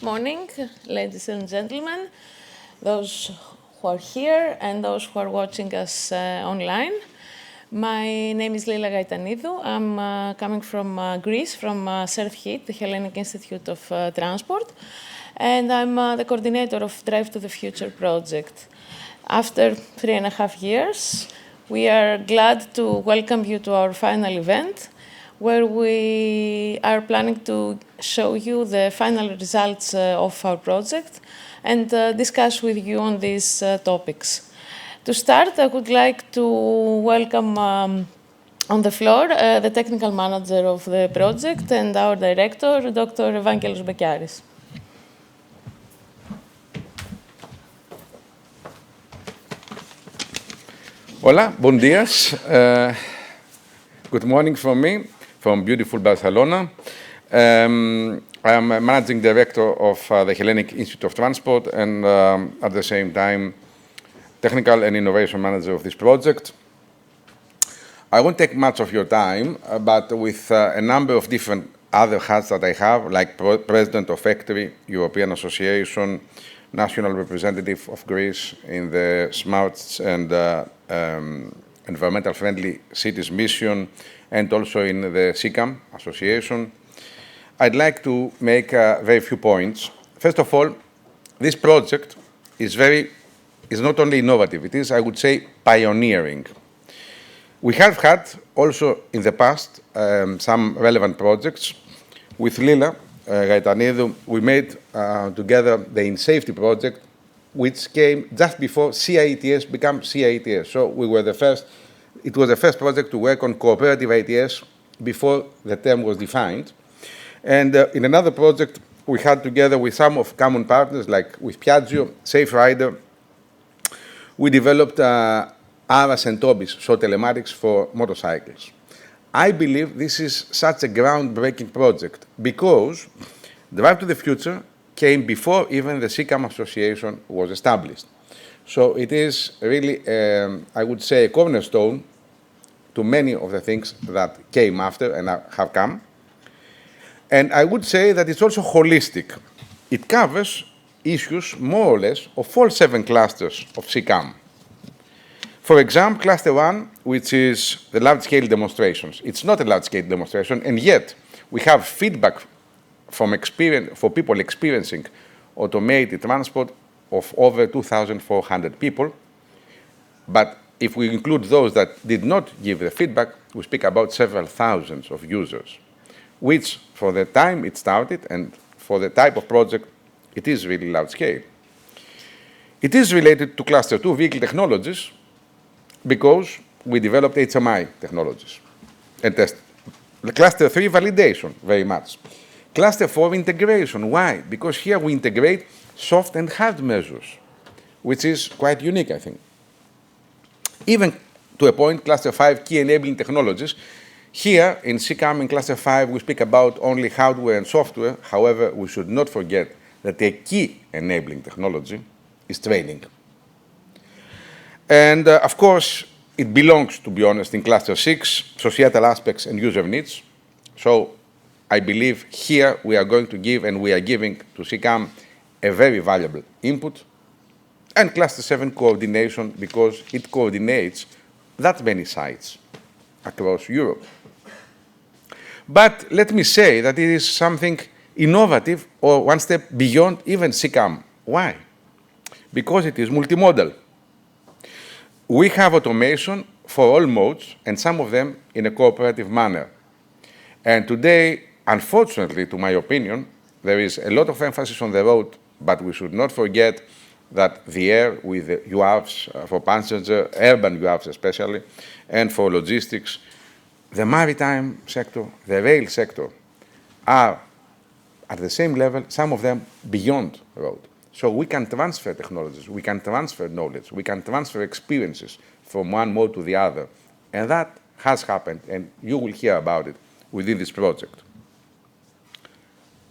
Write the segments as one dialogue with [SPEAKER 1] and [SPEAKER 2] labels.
[SPEAKER 1] morning, ladies and gentlemen, those who are here and those who are watching us online. My name is Lila Gaitanidou. I'm coming from Greece, from CERTH, the Hellenic Institute of Transport, and I'm the coordinator of Drive2theFuture project. After 3.5 years, we are glad to welcome you to our final event, where we are planning to show you the final results of our project and discuss with you on these topics. To start, I would like to welcome on the floor the technical manager of the project and our director, Dr. Evangelos Bekiaris.
[SPEAKER 2] Hola, bom dias. Good morning from me, from beautiful Barcelona. I'm a managing director of the Hellenic Institute of Transport and at the same time technical and innovation manager of this project. I won't take much of your time, but with a number of different other hats that I have, like president of ECTRI, European Association, national representative of Greece in the Smart and Environmental Friendly Cities Mission, and also in the CECAM Association. I'd like to make very few points. First of all, this project is not only innovative, it is, I would say, pioneering. We have had also in the past some relevant projects. With Lila Gaitanidou, we made together the In Safety project, which came just before CITS became CITS. So we were the first. It was the first project to work on cooperative ITS before the term was defined. And in another project, we had together with some of common partners, like with Piaggio, Safe Rider, we developed ARAS and TOBIS, so telematics for motorcycles. I believe this is such a groundbreaking project because Drive2theFuture came before even the CECAM Association was established. So it is really, I would say, a cornerstone to many of the things that came after and have come. And I would say that it's also holistic. It covers issues more or less of all 7 clusters of CECAM. For example, cluster 1, which is the large-scale demonstrations. It's not a large-scale demonstration, and yet we have feedback from for people experiencing automated transport of over 2,400 people. But if we include those that did not give the feedback, we speak about several thousands of users, which for the time it started and for the type of project, it is really large scale. It is related to cluster 2, vehicle technologies, because we developed HMI technologies and tested. Cluster 3, validation, very much. Cluster 4, integration. Why? Because here we integrate soft and hard measures, which is quite unique, I think. Even to a point, cluster 5, key enabling technologies. Here in CECAM in cluster 5, we speak about only hardware and software. However, we should not forget that a key enabling technology is training. And of course, it belongs, to be honest, in cluster 6, societal aspects and user needs. So I believe here we are going to give, and we are giving to CECAM, a very valuable input. And cluster 7, coordination, because it coordinates that many sites across Europe. But let me say that it is something innovative or one step beyond even CECAM. Why? Because it is multimodal. We have automation for all modes, and some of them in a cooperative manner. And today, unfortunately, to my opinion, there is a lot of emphasis on the road, but we should not forget that the air with the UAVs for passenger, urban UAVs especially, and for logistics, the maritime sector, the rail sector, are at the same level, some of them beyond road. So we can transfer technologies, we can transfer knowledge, we can transfer experiences from one mode to the other. And that has happened, and you will hear about it within this project.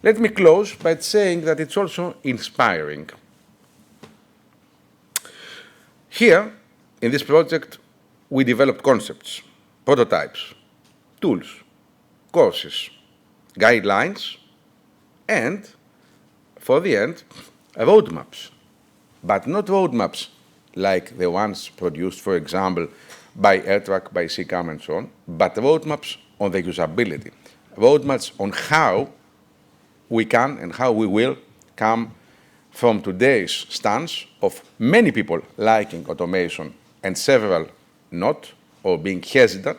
[SPEAKER 2] Let me close by saying that it's also inspiring. Here, in this project, we developed concepts, prototypes, tools, courses, guidelines, and for the end, roadmaps, but not roadmaps like the ones produced, for example, by RACC, by CCAM, and so on, but roadmaps on the usability, roadmaps on how we can and how we will come from today's stance of many people liking automation and several not, or being hesitant,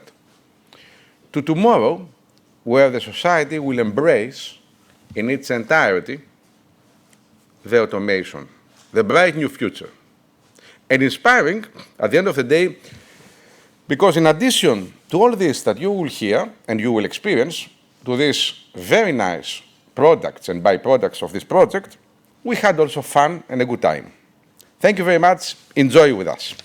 [SPEAKER 2] to tomorrow, where the society will embrace in its entirety the automation, the bright new future. And inspiring, at the end of the day, because in addition to all this that you will hear and you will experience, to these very nice products and byproducts of this project, we had also fun and a good time. Thank you very much. Enjoy with us.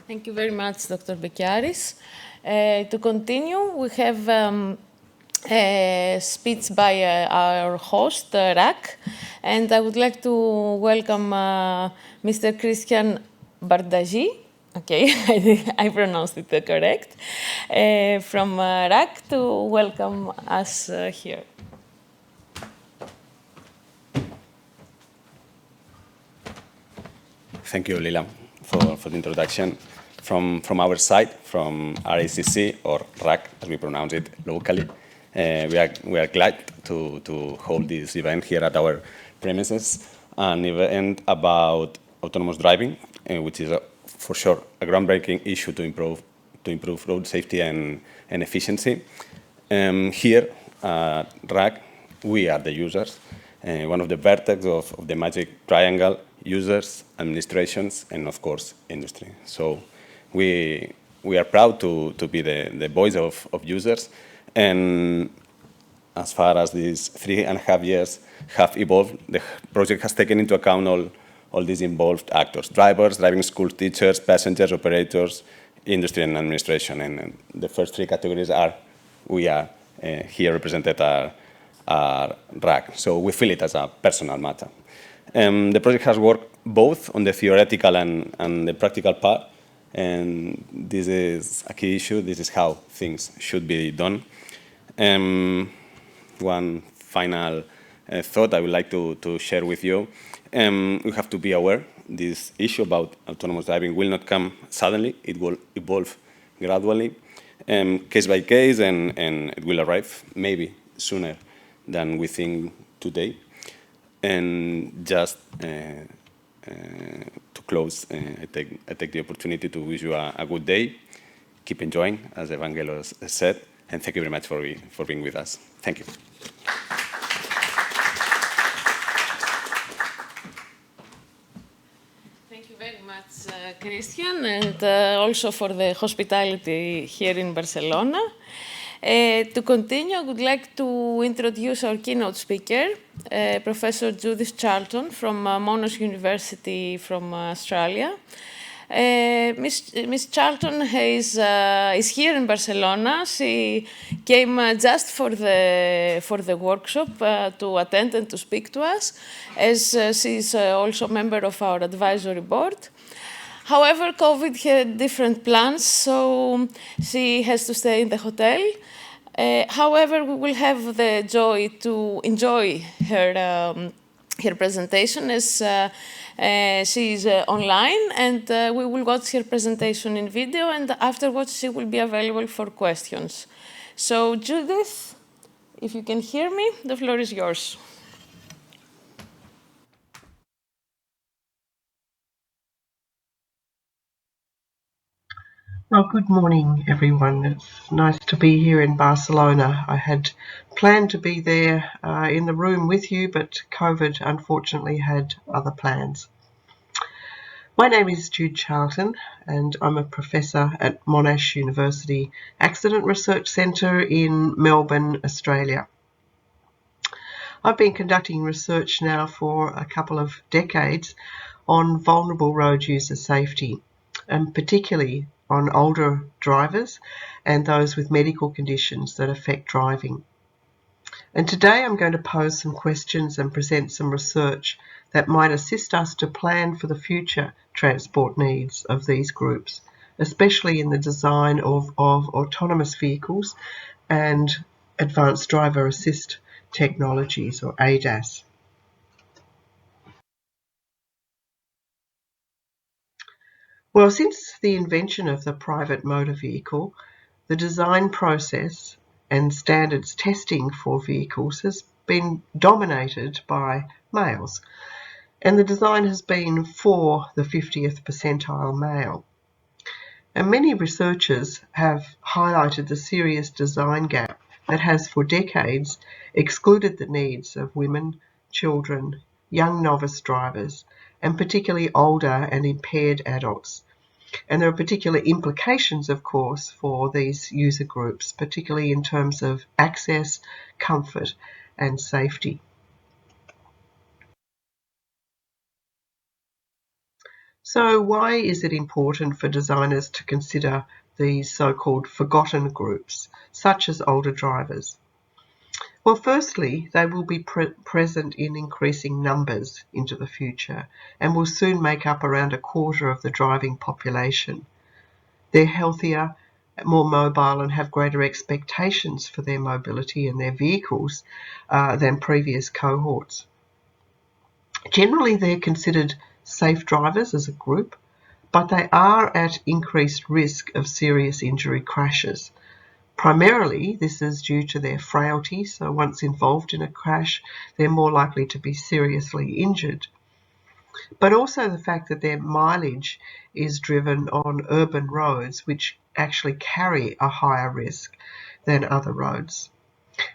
[SPEAKER 1] Thank you very much, Dr. Bekiaris. To continue, we have a speech by our host, RACC, and I would like to welcome Mr. Cristian Bardají. Okay, I pronounced it correct, from RACC to welcome us here.
[SPEAKER 3] Thank you, Lila, for the introduction. From our side, from RACC, or RACC, as we pronounce it locally, we are glad to hold this event here at our premises, an event about autonomous driving, which is for sure a groundbreaking issue to improve road safety and efficiency. Here at RACC, we are the users, one of the vertex of the magic triangle: users, administrations, and of course industry. So we are proud to be the voice of users, and as far as these 3.5 years have evolved, the project has taken into account all these involved actors: drivers, driving school teachers, passengers, operators, industry, and administration. And the first three categories we are here represented are RACC. So we feel it as a personal matter. The project has worked both on the theoretical and the practical part, and this is a key issue. This is how things should be done. One final thought I would like to share with you. We have to be aware this issue about autonomous driving will not come suddenly. It will evolve gradually, case by case, and it will arrive maybe sooner than we think today. And just to close, I take the opportunity to wish you a good day. Keep enjoying, as Evangelos said, and thank you very much for being with us. Thank you.
[SPEAKER 1] Thank you very much, Cristian, and also for the hospitality here in Barcelona. To continue, I would like to introduce our keynote speaker, Professor Judith Charlton from Monash University from Australia. Ms. Charlton is here in Barcelona. She came just for the workshop to attend and to speak to us, as she is also a member of our advisory board. However, COVID had different plans, so she has to stay in the hotel. However, we will have the joy to enjoy her presentation, as she is online, and we will watch her presentation in video, and afterwards she will be available for questions. So, Judith, if you can hear me, the floor is yours.
[SPEAKER 4] Well, good morning, everyone. It's nice to be here in Barcelona. I had planned to be there in the room with you, but COVID unfortunately had other plans. My name is Judith Charlton, and I'm a professor at Monash University Accident Research Centre in Melbourne, Australia. I've been conducting research now for a couple of decades on vulnerable road user safety, and particularly on older drivers and those with medical conditions that affect driving. And today I'm going to pose some questions and present some research that might assist us to plan for the future transport needs of these groups, especially in the design of autonomous vehicles and advanced driver assist technologies, or ADAS. Well, since the invention of the private motor vehicle, the design process and standards testing for vehicles has been dominated by males, and the design has been for the 50th percentile male. And many researchers have highlighted the serious design gap that has for decades excluded the needs of women, children, young novice drivers, and particularly older and impaired adults. And there are particular implications, of course, for these user groups, particularly in terms of access, comfort, and safety. So why is it important for designers to consider these so-called forgotten groups, such as older drivers? Well, firstly, they will be present in increasing numbers into the future and will soon make up around a quarter of the driving population. They're healthier, more mobile, and have greater expectations for their mobility and their vehicles than previous cohorts. Generally, they're considered safe drivers as a group, but they are at increased risk of serious injury crashes. Primarily, this is due to their frailty, so once involved in a crash, they're more likely to be seriously injured. But also the fact that their mileage is driven on urban roads, which actually carry a higher risk than other roads.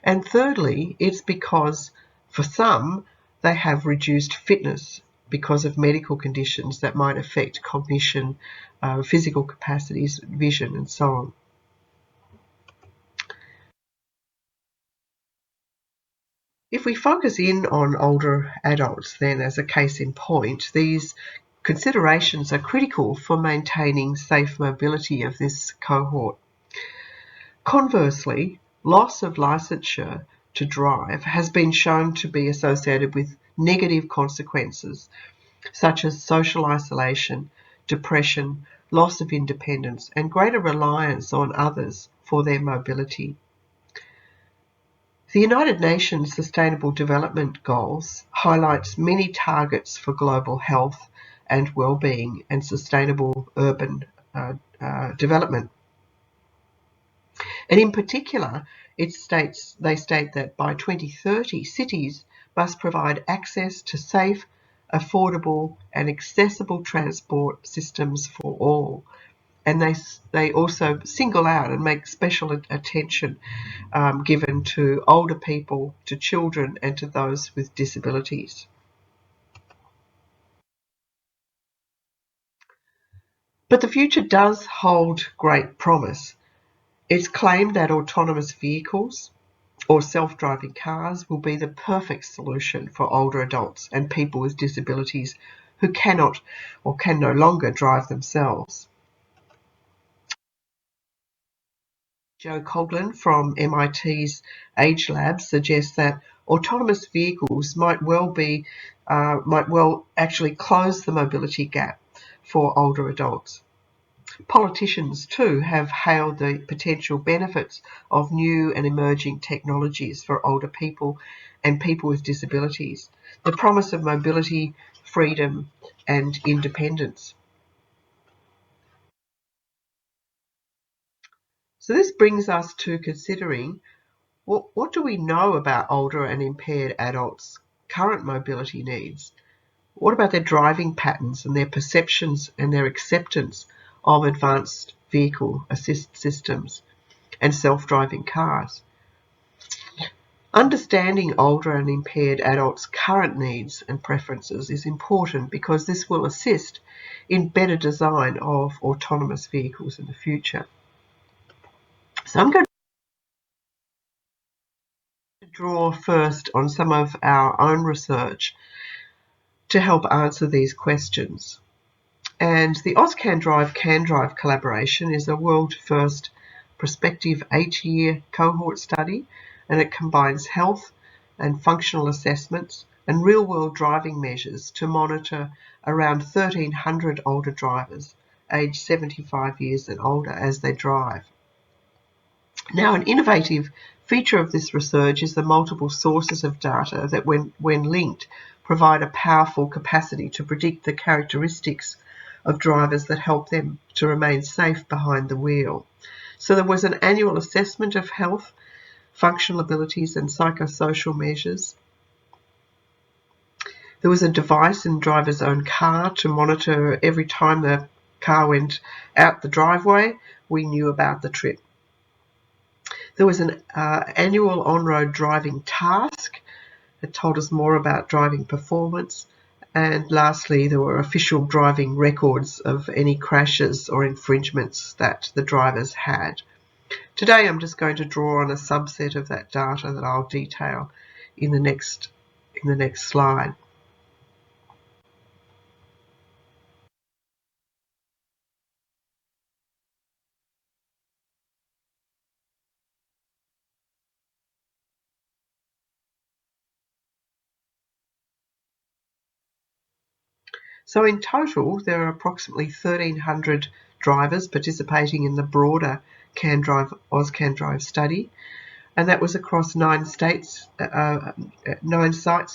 [SPEAKER 4] And thirdly, it's because for some, they have reduced fitness because of medical conditions that might affect cognition, physical capacities, vision, and so on. If we focus in on older adults, then as a case in point, these considerations are critical for maintaining safe mobility of this cohort. Conversely, loss of licensure to drive has been shown to be associated with negative consequences such as social isolation, depression, loss of independence, and greater reliance on others for their mobility. The United Nations Sustainable Development Goals highlights many targets for global health and well-being and sustainable urban development. And in particular, they state that by 2030, cities must provide access to safe, affordable, and accessible transport systems for all. And they also single out and make special attention given to older people, to children, and to those with disabilities. But the future does hold great promise. It's claimed that autonomous vehicles or self-driving cars will be the perfect solution for older adults and people with disabilities who cannot or can no longer drive themselves. Joe Coughlin from MIT's Age Lab suggests that autonomous vehicles might well actually close the mobility gap for older adults. Politicians too have hailed the potential benefits of new and emerging technologies for older people and people with disabilities, the promise of mobility, freedom, and independence. So this brings us to considering what do we know about older and impaired adults' current mobility needs? What about their driving patterns and their perceptions and their acceptance of advanced vehicle assist systems and self-driving cars? Understanding older and impaired adults' current needs and preferences is important because this will assist in better design of autonomous vehicles in the future. So I'm going to draw first on some of our own research to help answer these questions. And the AusCanDrive collaboration is a world-first prospective 8-year cohort study, and it combines health and functional assessments and real-world driving measures to monitor around 1,300 older drivers aged 75 years and older as they drive. Now, an innovative feature of this research is the multiple sources of data that, when linked, provide a powerful capacity to predict the characteristics of drivers that help them to remain safe behind the wheel. So there was an annual assessment of health, functional abilities and psychosocial measures. There was a device in the driver's own car to monitor every time the car went out the driveway, we knew about the trip. There was an annual on-road driving task that told us more about driving performance. And lastly, there were official driving records of any crashes or infringements that the drivers had. Today, I'm just going to draw on a subset of that data that I'll detail in the next slide. So in total, there are approximately 1,300 drivers participating in the broader AusCanDrive study, and that was across 9 sites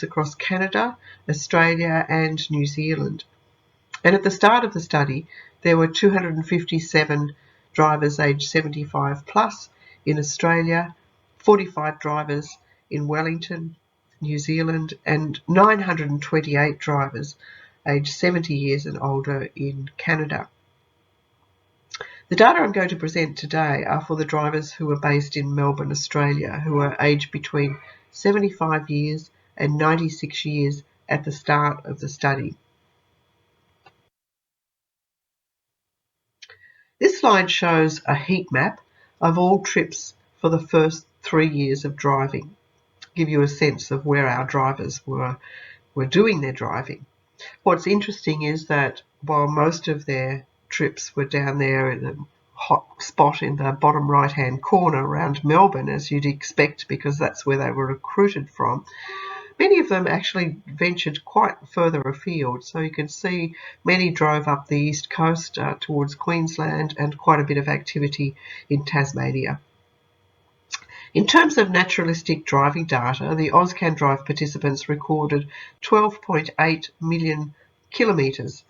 [SPEAKER 4] across Canada, Australia and New Zealand. And at the start of the study, there were 257 drivers aged 75 plus in Australia, 45 drivers in Wellington, New Zealand, and 928 drivers aged 70 years and older in Canada. The data I'm going to present today are for the drivers who are based in Melbourne, Australia, who are aged between 75 years and 96 years at the start of the study. This slide shows a heat map of all trips for the first 3 years of driving, give you a sense of where our drivers were doing their driving. What's interesting is that while most of their trips were down there in the hot spot in the bottom right-hand corner around Melbourne, as you'd expect because that's where they were recruited from, many of them actually ventured quite further afield. So you can see many drove up the east coast towards Queensland and quite a bit of activity in Tasmania. In terms of naturalistic driving data, the AusCanDrive participants recorded 12.8 million kilometres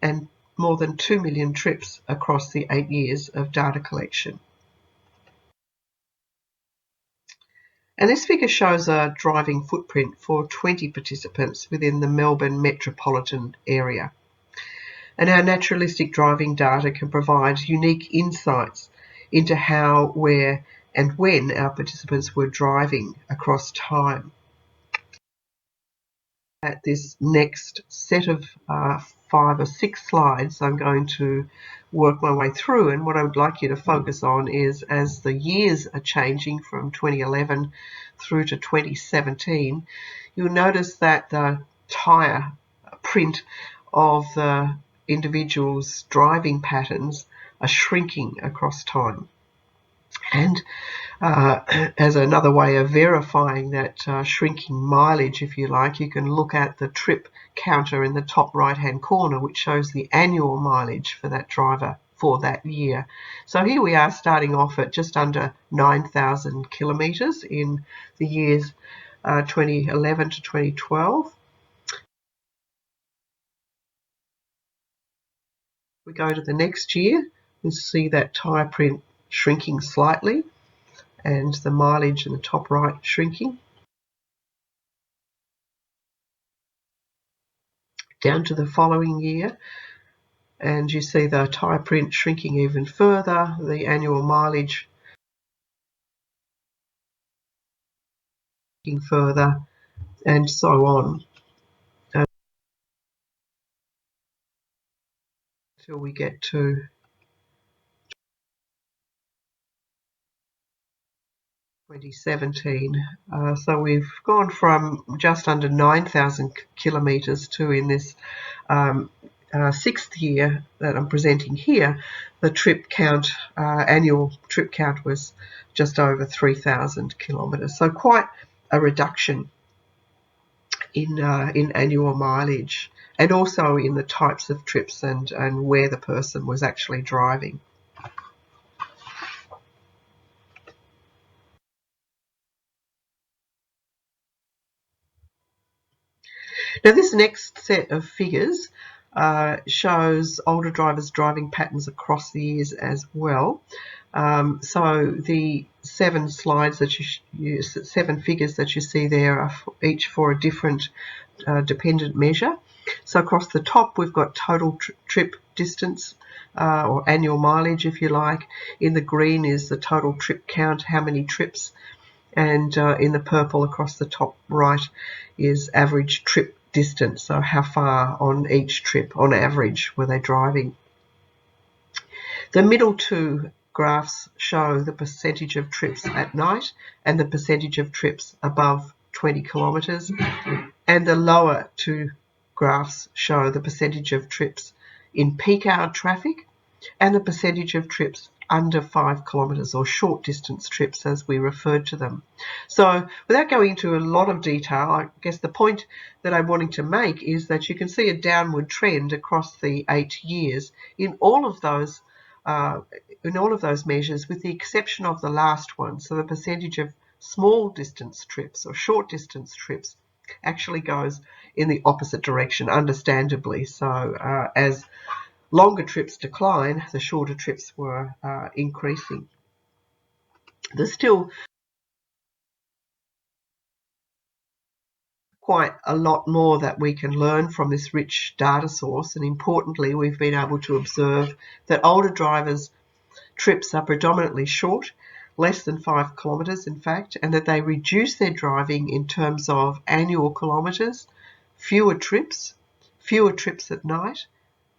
[SPEAKER 4] and more than 2 million trips across the 8 years of data collection. And this figure shows a driving footprint for 20 participants within the Melbourne metropolitan area. And our naturalistic driving data can provide unique insights into how, where, and when our participants were driving across time. At this next set of 5 or 6 slides, I'm going to work my way through, and what I would like you to focus on is as the years are changing from 2011 through to 2017, you'll notice that the tyre print of the individual's driving patterns are shrinking across time. And as another way of verifying that shrinking mileage, if you like, you can look at the trip counter in the top right-hand corner, which shows the annual mileage for that driver for that year. So here we are starting off at just under 9,000 kilometres in the years 2011 to 2012. We go to the next year, we see that tyre print shrinking slightly and the mileage in the top right shrinking. Down to the following year, and you see the tyre print shrinking even further, the annual mileage shrinking further, and so on, until we get to 2017. So we've gone from just under 9,000 kilometres to, in this 6th year that I'm presenting here, the trip count, annual trip count was just over 3,000 kilometres. So quite a reduction in annual mileage and also in the types of trips and where the person was actually driving. Now, this next set of figures shows older drivers' driving patterns across the years as well. So the 7 slides that you 7 figures that you see there are each for a different dependent measure. So across the top we've got total trip distance or annual mileage, if you like. In the green is the total trip count, how many trips, and in the purple across the top right is average trip distance, so how far on each trip on average were they driving. The middle 2 graphs show the percentage of trips at night and the percentage of trips above 20 kilometres, and the lower 2 graphs show the percentage of trips in peak hour traffic and the percentage of trips under 5 kilometres, or short distance trips as we referred to them. So without going into a lot of detail, I guess the point that I'm wanting to make is that you can see a downward trend across the 8 years in all of those measures, with the exception of the last one. So the percentage of small distance trips or short distance trips actually goes in the opposite direction, understandably. So as longer trips decline, the shorter trips were increasing. There's still quite a lot more that we can learn from this rich data source, and importantly, we've been able to observe that older drivers' trips are predominantly short, less than 5 kilometres in fact, and that they reduce their driving in terms of annual kilometres, fewer trips at night,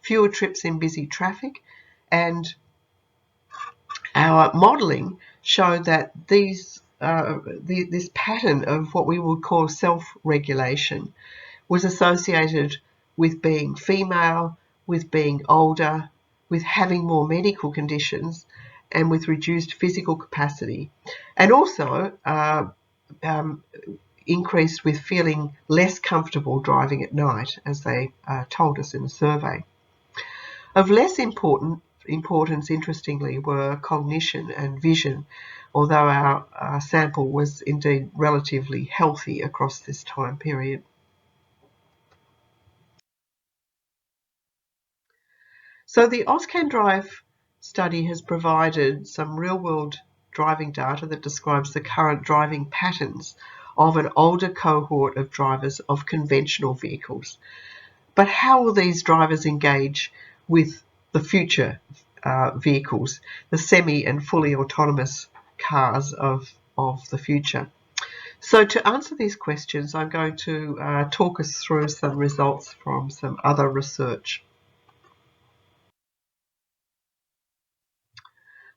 [SPEAKER 4] fewer trips in busy traffic, and our modelling showed that this pattern of what we would call self-regulation was associated with being female, with being older, with having more medical conditions, and with reduced physical capacity, and also increased with feeling less comfortable driving at night, as they told us in the survey. Of less importance, interestingly, were cognition and vision, although our sample was indeed relatively healthy across this time period. So the AusCan Drive study has provided some real-world driving data that describes the current driving patterns of an older cohort of drivers of conventional vehicles. But how will these drivers engage with the future vehicles, the semi and fully autonomous cars of the future? So to answer these questions, I'm going to talk us through some results from some other research.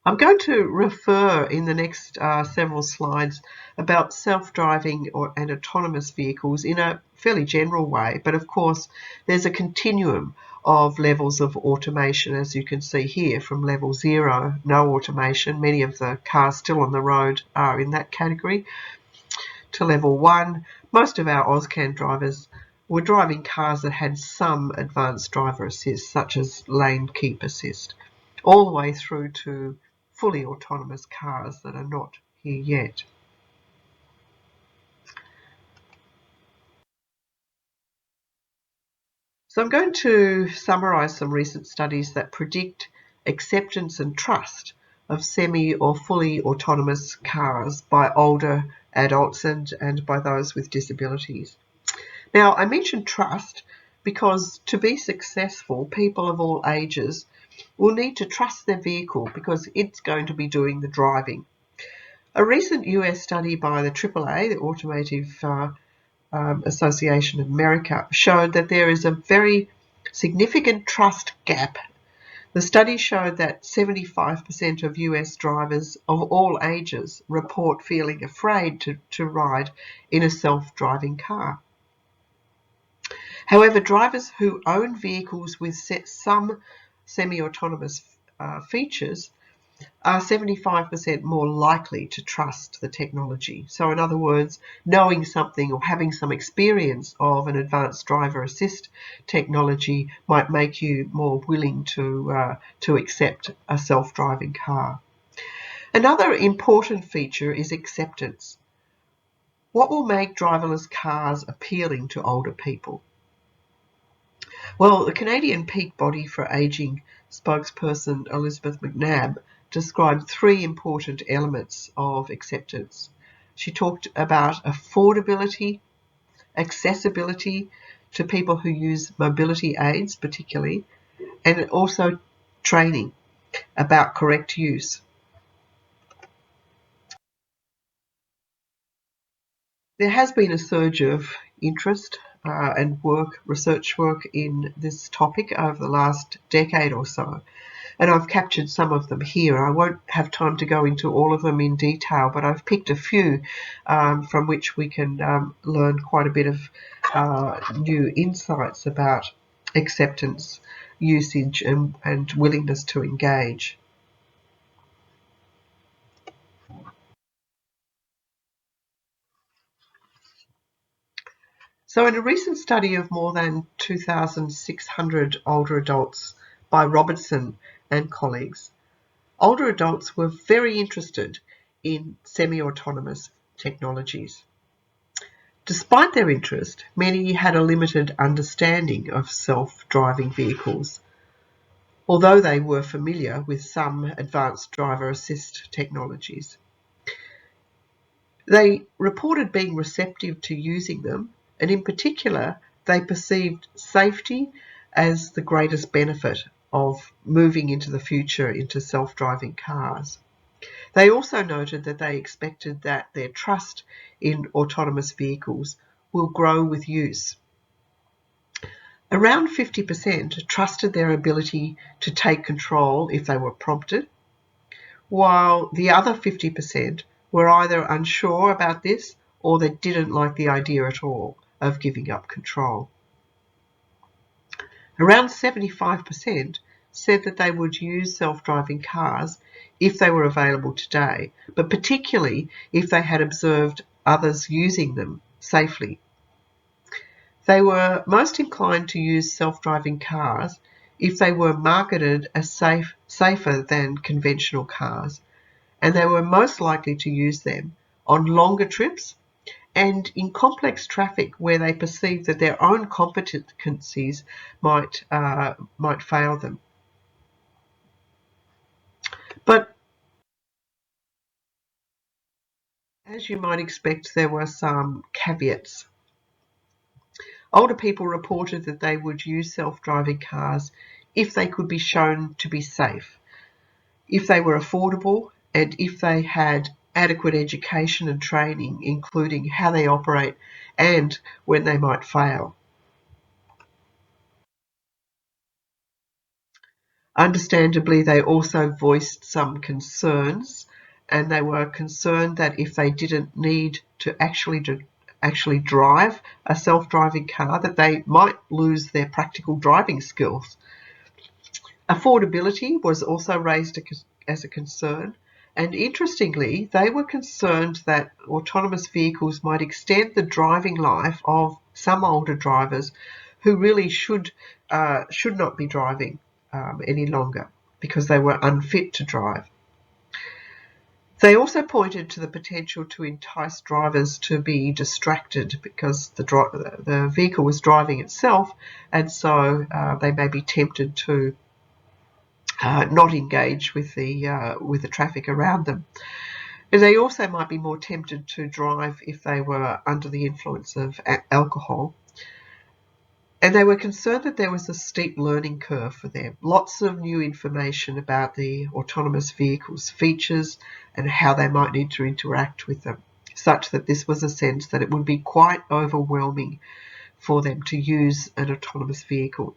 [SPEAKER 4] I'm going to refer in the next several slides about self-driving and autonomous vehicles in a fairly general way, but of course there's a continuum of levels of automation, as you can see here, from level 0, no automation, many of the cars still on the road are in that category, to level 1. Most of our AusCan drivers were driving cars that had some advanced driver assist, such as lane keep assist, all the way through to fully autonomous cars that are not here yet. So I'm going to summarise some recent studies that predict acceptance and trust of semi or fully autonomous cars by older adults and by those with disabilities. Now, I mention trust because to be successful, people of all ages will need to trust their vehicle because it's going to be doing the driving. A recent US study by the AAA, the Automotive Association of America, showed that there is a very significant trust gap. The study showed that 75% of US drivers of all ages report feeling afraid to ride in a self-driving car. However, drivers who own vehicles with some semi-autonomous features are 75% more likely to trust the technology. So in other words, knowing something or having some experience of an advanced driver assist technology might make you more willing to accept a self-driving car. Another important feature is acceptance. What will make driverless cars appealing to older people? Well, the Canadian Peak Body for Ageing spokesperson Elizabeth McNabb described three important elements of acceptance. She talked about affordability, accessibility to people who use mobility aids particularly, and also training about correct use. There has been a surge of interest and research work in this topic over the last decade or so, and I've captured some of them here. I won't have time to go into all of them in detail, but I've picked a few from which we can learn quite a bit of new insights about acceptance, usage, and willingness to engage. So in a recent study of more than 2,600 older adults by Robertson and colleagues, older adults were very interested in semi-autonomous technologies. Despite their interest, many had a limited understanding of self-driving vehicles, although they were familiar with some advanced driver assist technologies. They reported being receptive to using them, and in particular, they perceived safety as the greatest benefit of moving into the future into self-driving cars. They also noted that they expected that their trust in autonomous vehicles will grow with use. Around 50% trusted their ability to take control if they were prompted, while the other 50% were either unsure about this or they didn't like the idea at all of giving up control. Around 75% said that they would use self-driving cars if they were available today, but particularly if they had observed others using them safely. They were most inclined to use self-driving cars if they were marketed as safer than conventional cars, and they were most likely to use them on longer trips and in complex traffic where they perceive that their own competencies might fail them. But as you might expect, there were some caveats. Older people reported that they would use self-driving cars if they could be shown to be safe, if they were affordable, and if they had adequate education and training, including how they operate and when they might fail. Understandably, they also voiced some concerns, and they were concerned that if they didn't need to actually drive a self-driving car, that they might lose their practical driving skills. Affordability was also raised as a concern, and interestingly, they were concerned that autonomous vehicles might extend the driving life of some older drivers who really should not be driving any longer because they were unfit to drive. They also pointed to the potential to entice drivers to be distracted because the vehicle was driving itself, and so they may be tempted to not engage with the traffic around them. And they also might be more tempted to drive if they were under the influence of alcohol. And they were concerned that there was a steep learning curve for them. Lots of new information about the autonomous vehicles' features and how they might need to interact with them, such that this was a sense that it would be quite overwhelming for them to use an autonomous vehicle.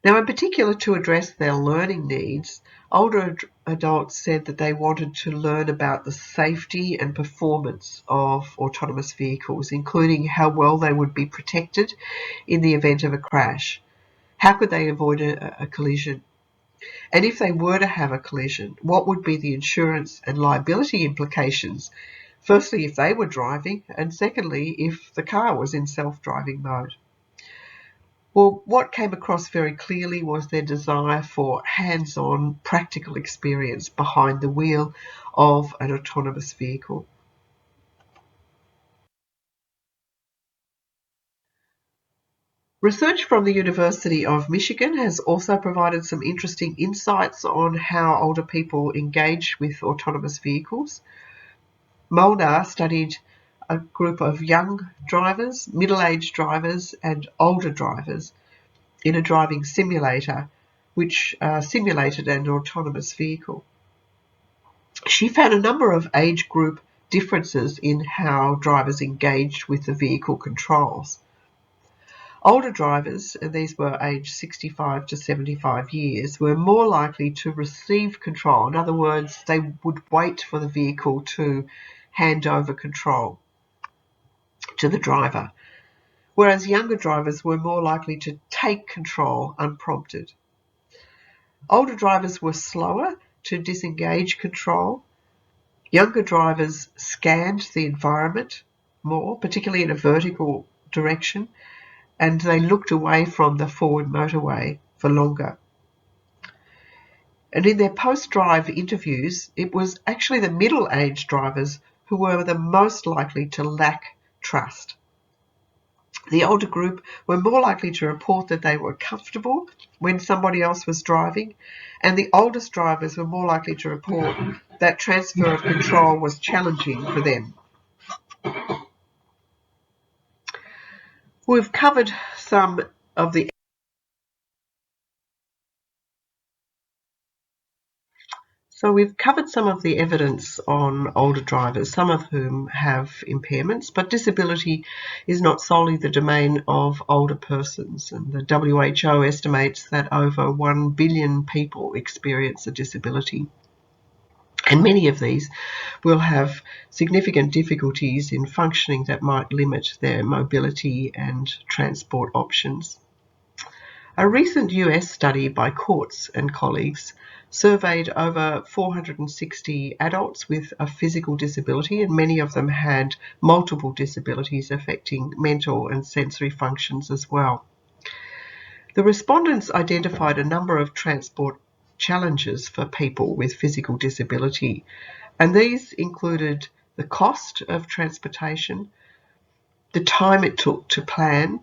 [SPEAKER 4] Now, in particular, to address their learning needs, older adults said that they wanted to learn about the safety and performance of autonomous vehicles, including how well they would be protected in the event of a crash. How could they avoid a collision? And if they were to have a collision, what would be the insurance and liability implications? Firstly, if they were driving, and secondly, if the car was in self-driving mode. Well, what came across very clearly was their desire for hands-on practical experience behind the wheel of an autonomous vehicle. Research from the University of Michigan has also provided some interesting insights on how older people engage with autonomous vehicles. Monash studied a group of young drivers, middle-aged drivers and older drivers in a driving simulator which simulated an autonomous vehicle. She found a number of age group differences in how drivers engaged with the vehicle controls. Older drivers, and these were aged 65 to 75 years, were more likely to receive control. In other words, they would wait for the vehicle to hand over control to the driver, whereas younger drivers were more likely to take control unprompted. Older drivers were slower to disengage control. Younger drivers scanned the environment more, particularly in a vertical direction, and they looked away from the forward motorway for longer. And in their post-drive interviews, it was actually the middle-aged drivers who were the most likely to lack trust. The older group were more likely to report that they were comfortable when somebody else was driving, and the oldest drivers were more likely to report that transfer of control was challenging for them. We've covered some of the evidence on older drivers, some of whom have impairments, but disability is not solely the domain of older persons, and the WHO estimates that over 1 billion people experience a disability. And many of these will have significant difficulties in functioning that might limit their mobility and transport options. A recent US study by Courts and colleagues surveyed over 460 adults with a physical disability, and many of them had multiple disabilities affecting mental and sensory functions as well. The respondents identified a number of transport challenges for people with physical disability, and these included the cost of transportation, the time it took to plan,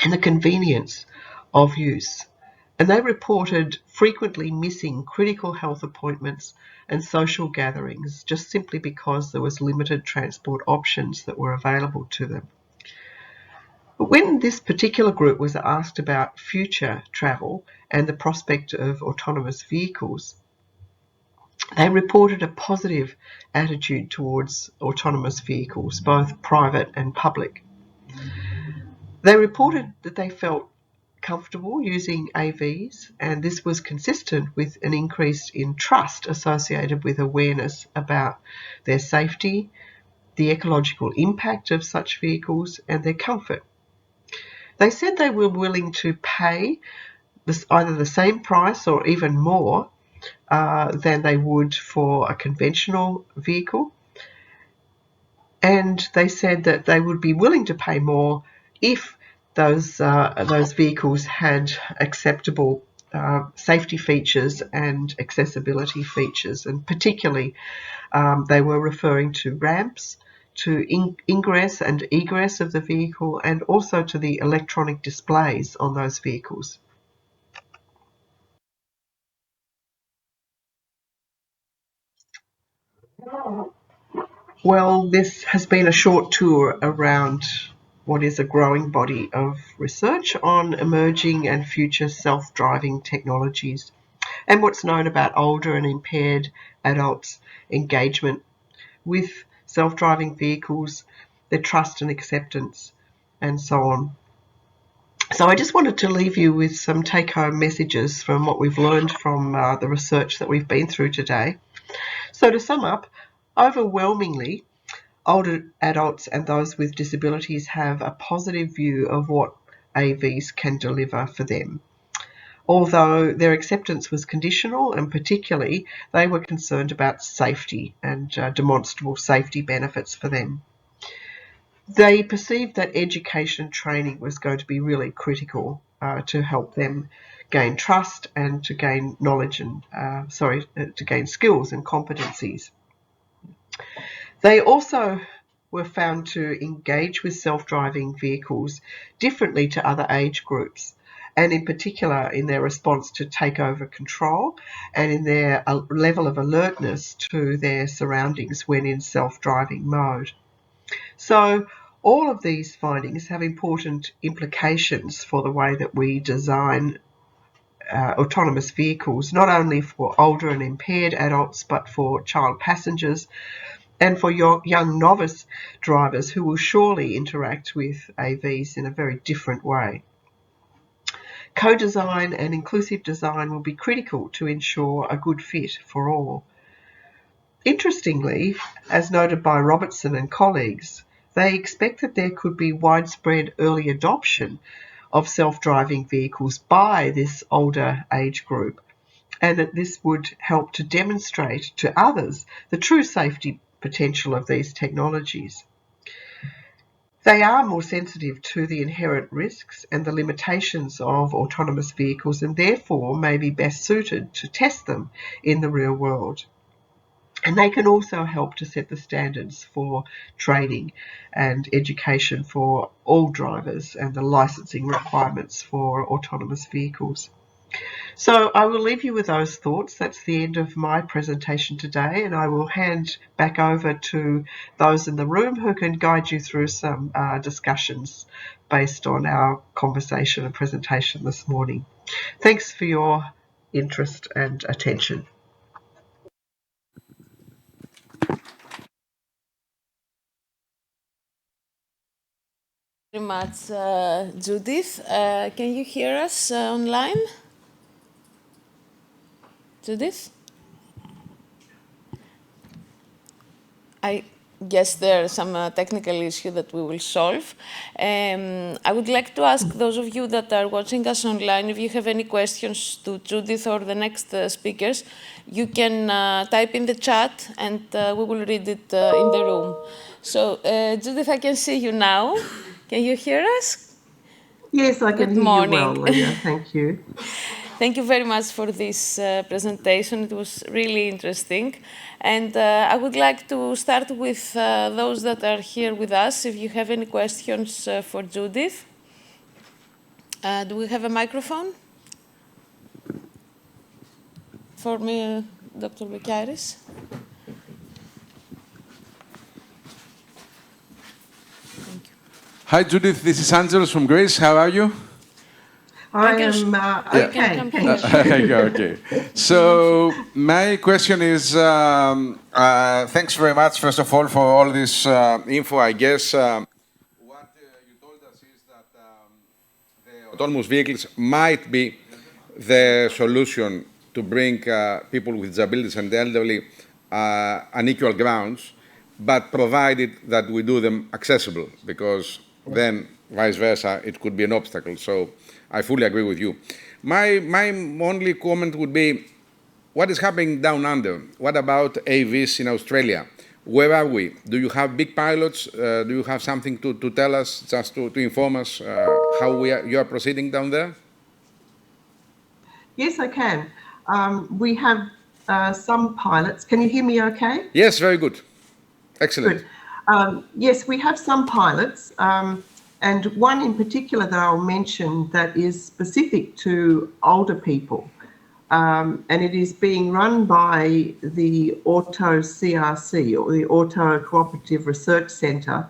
[SPEAKER 4] and the convenience of use. And they reported frequently missing critical health appointments and social gatherings just simply because there was limited transport options that were available to them. But when this particular group was asked about future travel and the prospect of autonomous vehicles, they reported a positive attitude towards autonomous vehicles, both private and public. They reported that they felt comfortable using AVs, and this was consistent with an increase in trust associated with awareness about their safety, the ecological impact of such vehicles, and their comfort. They said they were willing to pay either the same price or even more than they would for a conventional vehicle. And they said that they would be willing to pay more if those vehicles had acceptable safety features and accessibility features. And particularly, they were referring to ramps, to ingress and egress of the vehicle, and also to the electronic displays on those vehicles. Well, this has been a short tour around what is a growing body of research on emerging and future self-driving technologies and what's known about older and impaired adults' engagement with self-driving vehicles, their trust and acceptance, and so on. So I just wanted to leave you with some take-home messages from what we've learned from the research that we've been through today. So to sum up, overwhelmingly, older adults and those with disabilities have a positive view of what AVs can deliver for them. Although their acceptance was conditional, and particularly they were concerned about safety and demonstrable safety benefits for them. They perceived that education training was going to be really critical to help them gain trust and to gain knowledge and, to gain skills and competencies. They also were found to engage with self-driving vehicles differently to other age groups, and in particular in their response to take over control and in their level of alertness to their surroundings when in self-driving mode. So all of these findings have important implications for the way that we design autonomous vehicles, not only for older and impaired adults, but for child passengers and for young novice drivers who will surely interact with AVs in a very different way. Co-design and inclusive design will be critical to ensure a good fit for all. Interestingly, as noted by Robertson and colleagues, they expect that there could be widespread early adoption of self-driving vehicles by this older age group, and that this would help to demonstrate to others the true safety potential of these technologies. They are more sensitive to the inherent risks and the limitations of autonomous vehicles, and therefore may be best suited to test them in the real world. And they can also help to set the standards for training and education for all drivers and the licensing requirements for autonomous vehicles. So I will leave you with those thoughts. That's the end of my presentation today, and I will hand back over to those in the room who can guide you through some discussions based on our conversation and presentation this morning. Thanks for your interest and attention.
[SPEAKER 1] Very much, Judith. Can you hear us online? Judith? I guess there are some technical issue that we will solve. I would like to ask those of you that are watching us online, if you have any questions to Judith or the next speakers, you can type in the chat and we will read it in the room. So, Judith, I can see you now. Can you hear us?
[SPEAKER 4] Yes, I can hear you well, Lila. Thank you.
[SPEAKER 1] Thank you very much for this presentation. It was really interesting. And I would like to start with those that are here with us. If you have any questions for Judith. Do we have a microphone? For me, Dr. Bekiaris.
[SPEAKER 2] Hi, Judith. This is Angelos from Greece. How are you?
[SPEAKER 4] I am okay.
[SPEAKER 2] Okay. So my question is, thanks very much, first of all, for all this info. I guess what you told us is that the autonomous vehicles might be the solution to bring people with disabilities and the elderly on equal grounds, but provided that we do them accessible, because then, vice versa, it could be an obstacle. So I fully agree with you. My only comment would be, what is happening down under? What about AVs in Australia? Where are we? Do you have big pilots? Do you have something to tell us, just to inform us how you are proceeding down there?
[SPEAKER 4] Yes, I can. We have some pilots. Can you hear me okay?
[SPEAKER 2] Yes, very good. Excellent.
[SPEAKER 4] Good. Yes, we have some pilots, and one in particular that I'll mention that is specific to older people, and it is being run by the Auto CRC, or the Auto Cooperative Research Centre,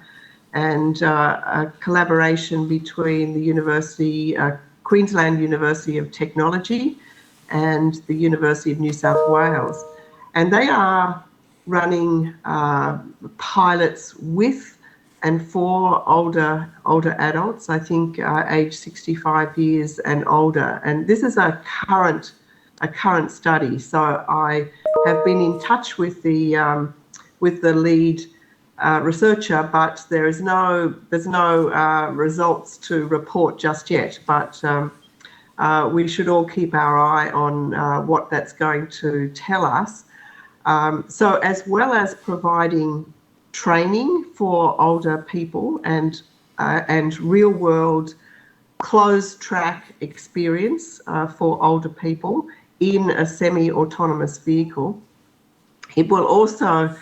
[SPEAKER 4] and a collaboration between the Queensland University of Technology and the University of New South Wales. And they are running pilots with and for older adults, I think age 65 years and older. And this is a current study. So I have been in touch with the lead researcher, but there's no results to report just yet. But we should all keep our eye on what that's going to tell us. So as well as providing training for older people and real-world closed-track experience for older people in a semi-autonomous vehicle, it will also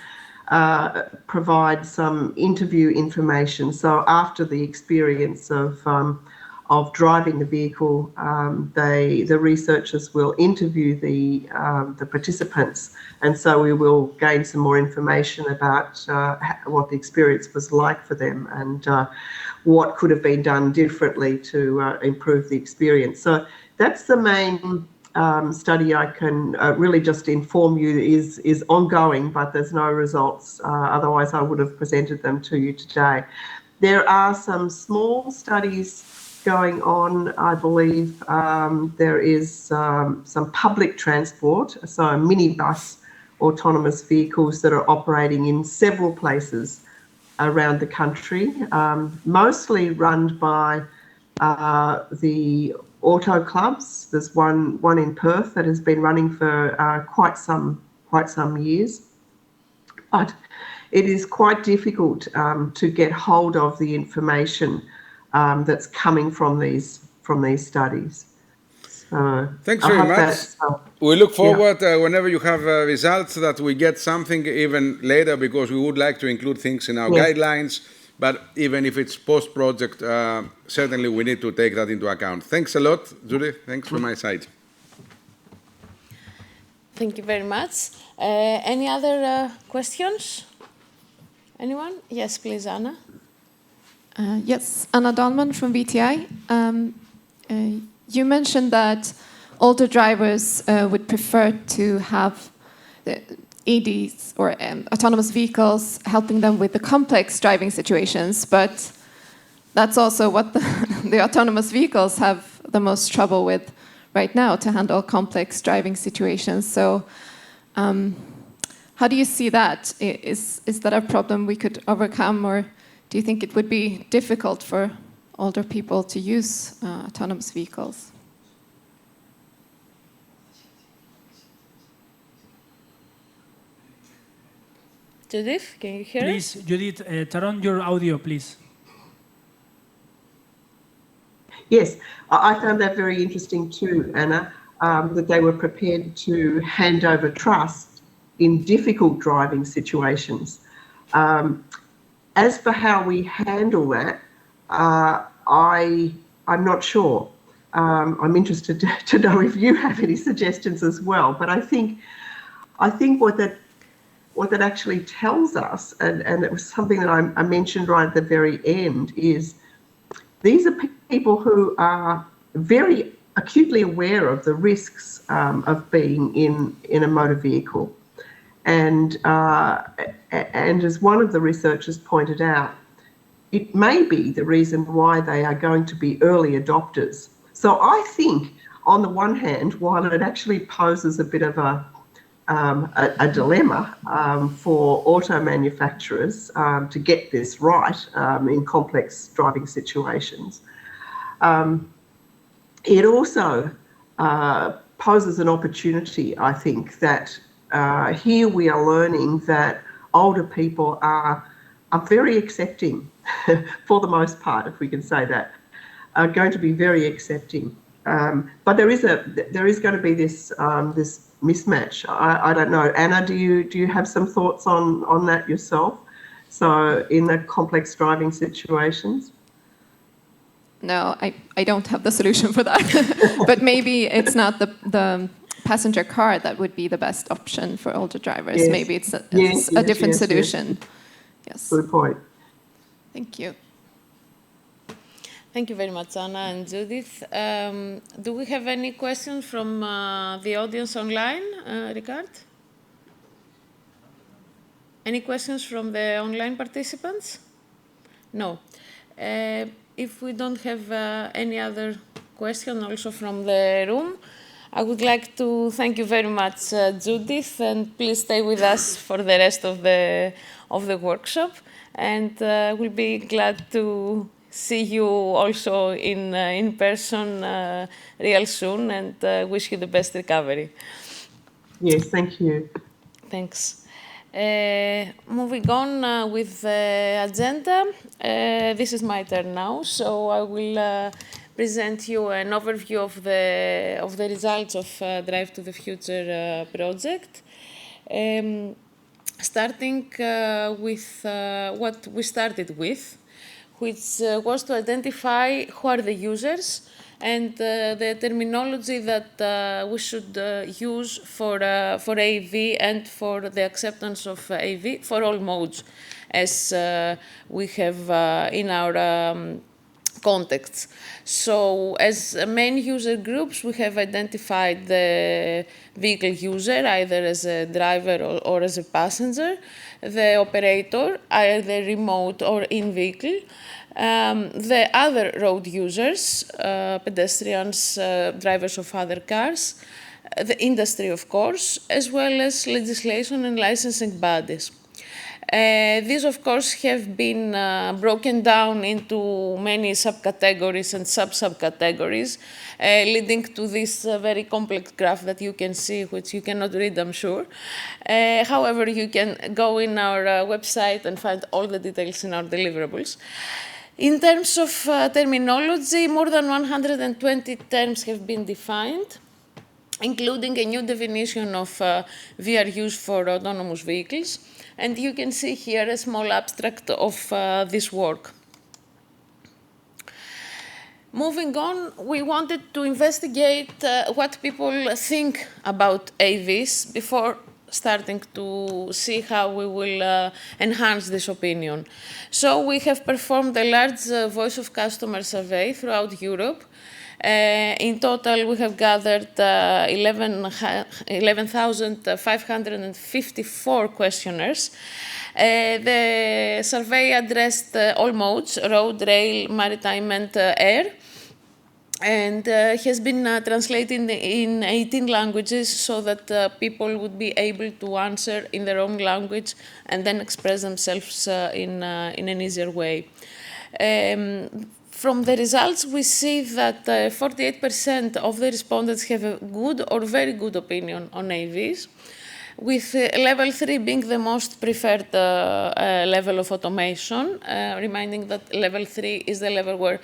[SPEAKER 4] provide some interview information. So after the experience of driving the vehicle, the researchers will interview the participants, and so we will gain some more information about what the experience was like for them and what could have been done differently to improve the experience. So that's the main study I can really just inform you is ongoing, but there's no results. Otherwise, I would have presented them to you today. There are some small studies going on, I believe. There is some public transport, so minibus autonomous vehicles that are operating in several places around the country, mostly run by the auto clubs. There's one in Perth that has been running for quite some years, but it is quite difficult to get hold of the information that's coming from these studies. So
[SPEAKER 2] thanks very much. We look forward whenever you have results that we get something even later, because we would like to include things in our guidelines. But even if it's post-project, certainly we need to take that into account. Thanks a lot, Judith. Thanks from my side.
[SPEAKER 1] Thank you very much. Any other questions? Anyone? Yes, please, Anna.
[SPEAKER 5] Yes, Anna Dahlman from VTI. You mentioned that older drivers would prefer to have the EDs or autonomous vehicles helping them with the complex driving situations, but that's also what the autonomous vehicles have the most trouble with right now, to handle complex driving situations. So how do you see that? Is that a problem we could overcome, or do you think it would be difficult for older people to use autonomous vehicles?
[SPEAKER 1] Judith, can you hear
[SPEAKER 6] Please,
[SPEAKER 1] us?
[SPEAKER 6] Judith, turn on your audio, please.
[SPEAKER 4] Yes, I found that very interesting too, Anna, that they were prepared to hand over trust in difficult driving situations. As for how we handle that, I'm not sure. I'm interested to know if you have any suggestions as well. But I think what that actually tells us, and it was something that I mentioned right at the very end, is these are people who are very acutely aware of the risks of being in a motor vehicle. And as one of the researchers pointed out, it may be the reason why they are going to be early adopters. So I think, on the one hand, while it actually poses a bit of a dilemma for auto manufacturers to get this right in complex driving situations, it also poses an opportunity, I think, that here we are learning that older people are very accepting, for the most part, if we can say that, are going to be very accepting. But there is going to be this mismatch. I don't know. Anna, do you have some thoughts on that yourself? So in the complex driving situations?
[SPEAKER 5] No, I don't have the solution for that. But maybe it's not the passenger car that would be the best option for older drivers.
[SPEAKER 4] Yes.
[SPEAKER 5] Maybe it's a different solution. Yes.
[SPEAKER 4] Good point.
[SPEAKER 5] Thank you.
[SPEAKER 1] Thank you very much, Anna and Judith. Do we have any questions from the audience online, Ricard? Any questions from the online participants? No. If we don't have any other question also from the room, I would like to thank you very much, Judith, and please stay with us for the rest of the workshop. And we'll be glad to see you also in person real soon, and wish you the best recovery.
[SPEAKER 4] Yes, thank you.
[SPEAKER 1] Thanks. Moving on with the agenda, this is my turn now, so I will present you an overview of the results of Drive to the Future project. Starting with what we started with, which was to identify who are the users and the terminology that we should use for AV and for the acceptance of AV for all modes, as we have in our contexts. So as main user groups, we have identified the vehicle user, either as a driver or as a passenger, the operator, either remote or in-vehicle, the other road users, pedestrians, drivers of other cars, the industry, of course, as well as legislation and licensing bodies. These, of course, have been broken down into many subcategories and sub-subcategories, leading to this very complex graph that you can see, which you cannot read, I'm sure. However, you can go in our website and find all the details in our deliverables. In terms of terminology, more than 120 terms have been defined, including a new definition of VR use for autonomous vehicles. And you can see here a small abstract of this work. Moving on, we wanted to investigate what people think about AVs before starting to see how we will enhance this opinion. So we have performed a large voice of customer survey throughout Europe. In total, we have gathered 11,554 questionnaires. The survey addressed all modes, road, rail, maritime, and air, and has been translated in 18 languages so that people would be able to answer in their own language and then express themselves in an easier way. From the results, we see that 48% of the respondents have a good or very good opinion on AVs, with level 3 being the most preferred level of automation, reminding that level 3 is the level where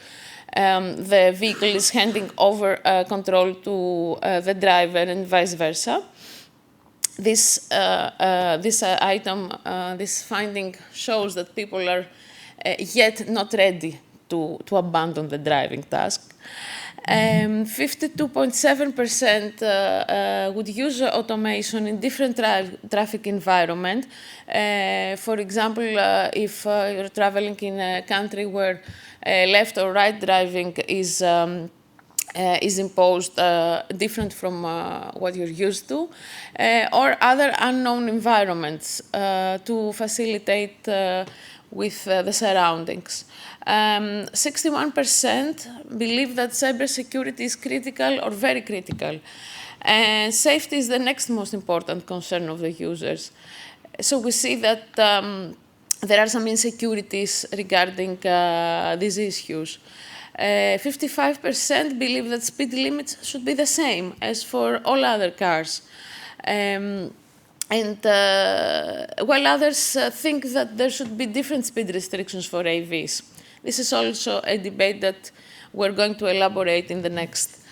[SPEAKER 1] the vehicle is handing over control to the driver and vice versa. This finding shows that people are yet not ready to abandon the driving task. 52.7% would use automation in different traffic environment. For example, if you're traveling in a country where left or right driving is imposed different from what you're used to, or other unknown environments to facilitate with the surroundings. 61% believe that cybersecurity is critical or very critical. And safety is the next most important concern of the users. So we see that there are some insecurities regarding these issues. 55% believe that speed limits should be the same as for all other cars. While others think that there should be different speed restrictions for AVs. This is also a debate that we're going to elaborate in the next.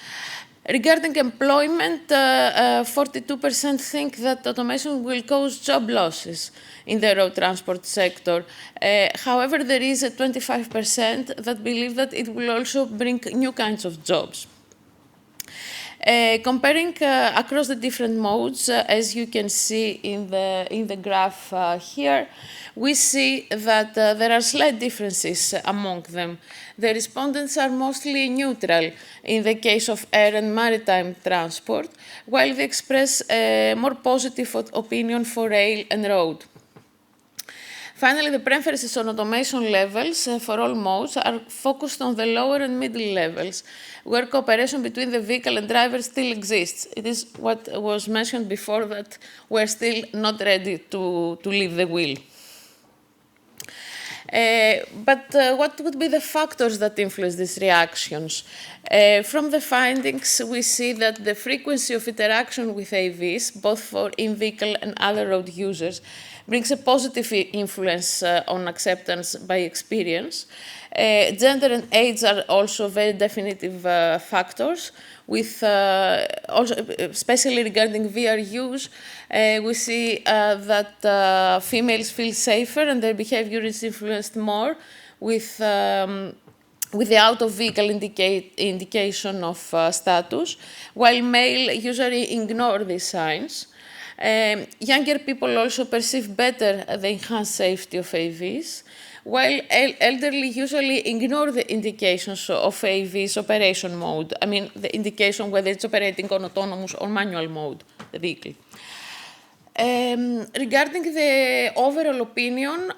[SPEAKER 1] Regarding employment, 42% think that automation will cause job losses in the road transport sector. However, there is a 25% that believe that it will also bring new kinds of jobs. Comparing across the different modes, as you can see in the graph here, we see that there are slight differences among them. The respondents are mostly neutral in the case of air and maritime transport, while they express a more positive opinion for rail and road. Finally, the preferences on automation levels for all modes are focused on the lower and middle levels, where cooperation between the vehicle and driver still exists. It is what was mentioned before, that we're still not ready to leave the wheel. But what would be the factors that influence these reactions? From the findings, we see that the frequency of interaction with AVs, both for in-vehicle and other road users, brings a positive influence on acceptance by experience. Gender and age are also very definitive factors, with also, especially regarding VR use, we see that females feel safer and their behavior is influenced more with the out-of-vehicle indication of status, while male usually ignore these signs. Younger people also perceive better the enhanced safety of AVs, while elderly usually ignore the indications of AV's operation mode. I mean, the indication whether it's operating on autonomous or manual mode, the vehicle. Regarding the overall opinion,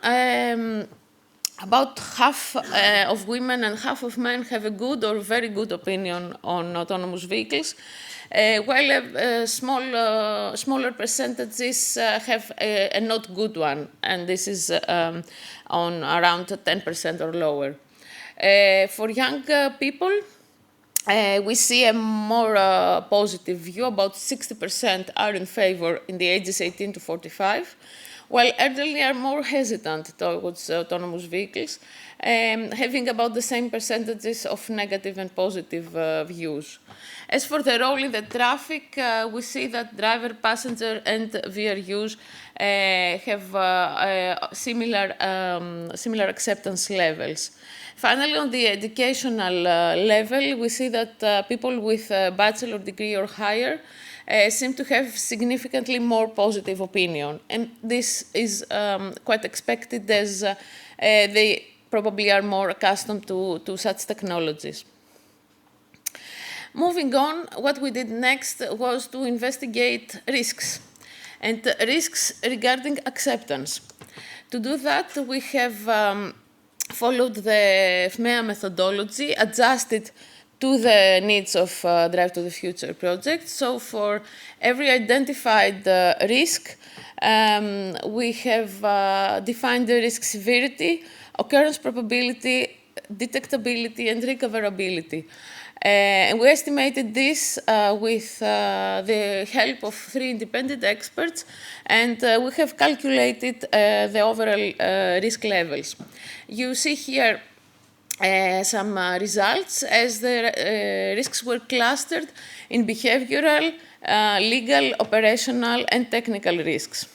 [SPEAKER 1] about half of women and half of men have a good or very good opinion on autonomous vehicles, while smaller percentages have a not good one, and this is on around 10% or lower. For young people, we see a more positive view. About 60% are in favor in the ages 18 to 45, while elderly are more hesitant towards autonomous vehicles, having about the same percentages of negative and positive views. As for the role in the traffic, we see that driver, passenger, and VR use have similar acceptance levels. Finally, on the educational level, we see that people with a bachelor degree or higher seem to have significantly more positive opinion. And this is quite expected, as they probably are more accustomed to such technologies. Moving on, what we did next was to investigate risks, and risks regarding acceptance. To do that, we have followed the FMEA methodology, adjusted to the needs of Drive2theFuture project. So for every identified risk, we have defined the risk severity, occurrence probability, detectability, and recoverability. And we estimated this with the help of 3 independent experts, and we have calculated the overall risk levels. You see here some results, as the risks were clustered in behavioral, legal, operational, and technical risks.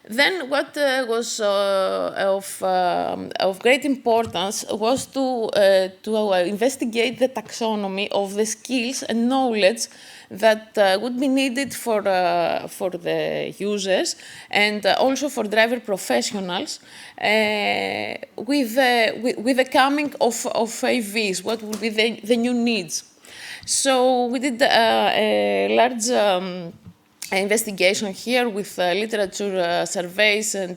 [SPEAKER 1] Then what was of great importance was to investigate the taxonomy of the skills and knowledge that would be needed for the users and also for driver professionals with the coming of AVs, what would be the new needs. So we did a large investigation here with literature surveys and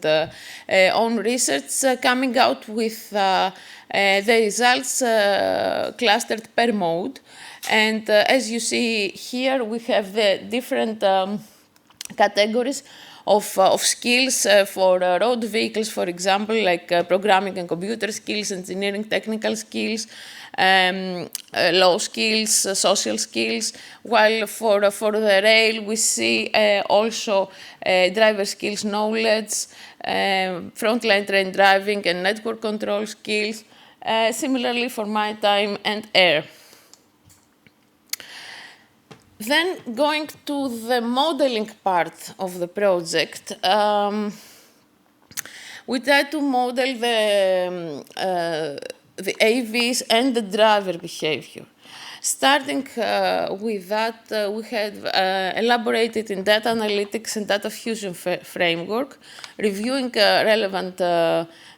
[SPEAKER 1] own research, coming out with the results clustered per mode. And as you see here, we have the different categories of skills for road vehicles, for example, like programming and computer skills, engineering, technical skills, law skills, social skills, while for the rail we see also driver skills knowledge, frontline train driving and network control skills, similarly for maritime and air. Then going to the modeling part of the project, we tried to model the AVs and the driver behavior. Starting with that, we have elaborated in data analytics and data fusion framework, reviewing relevant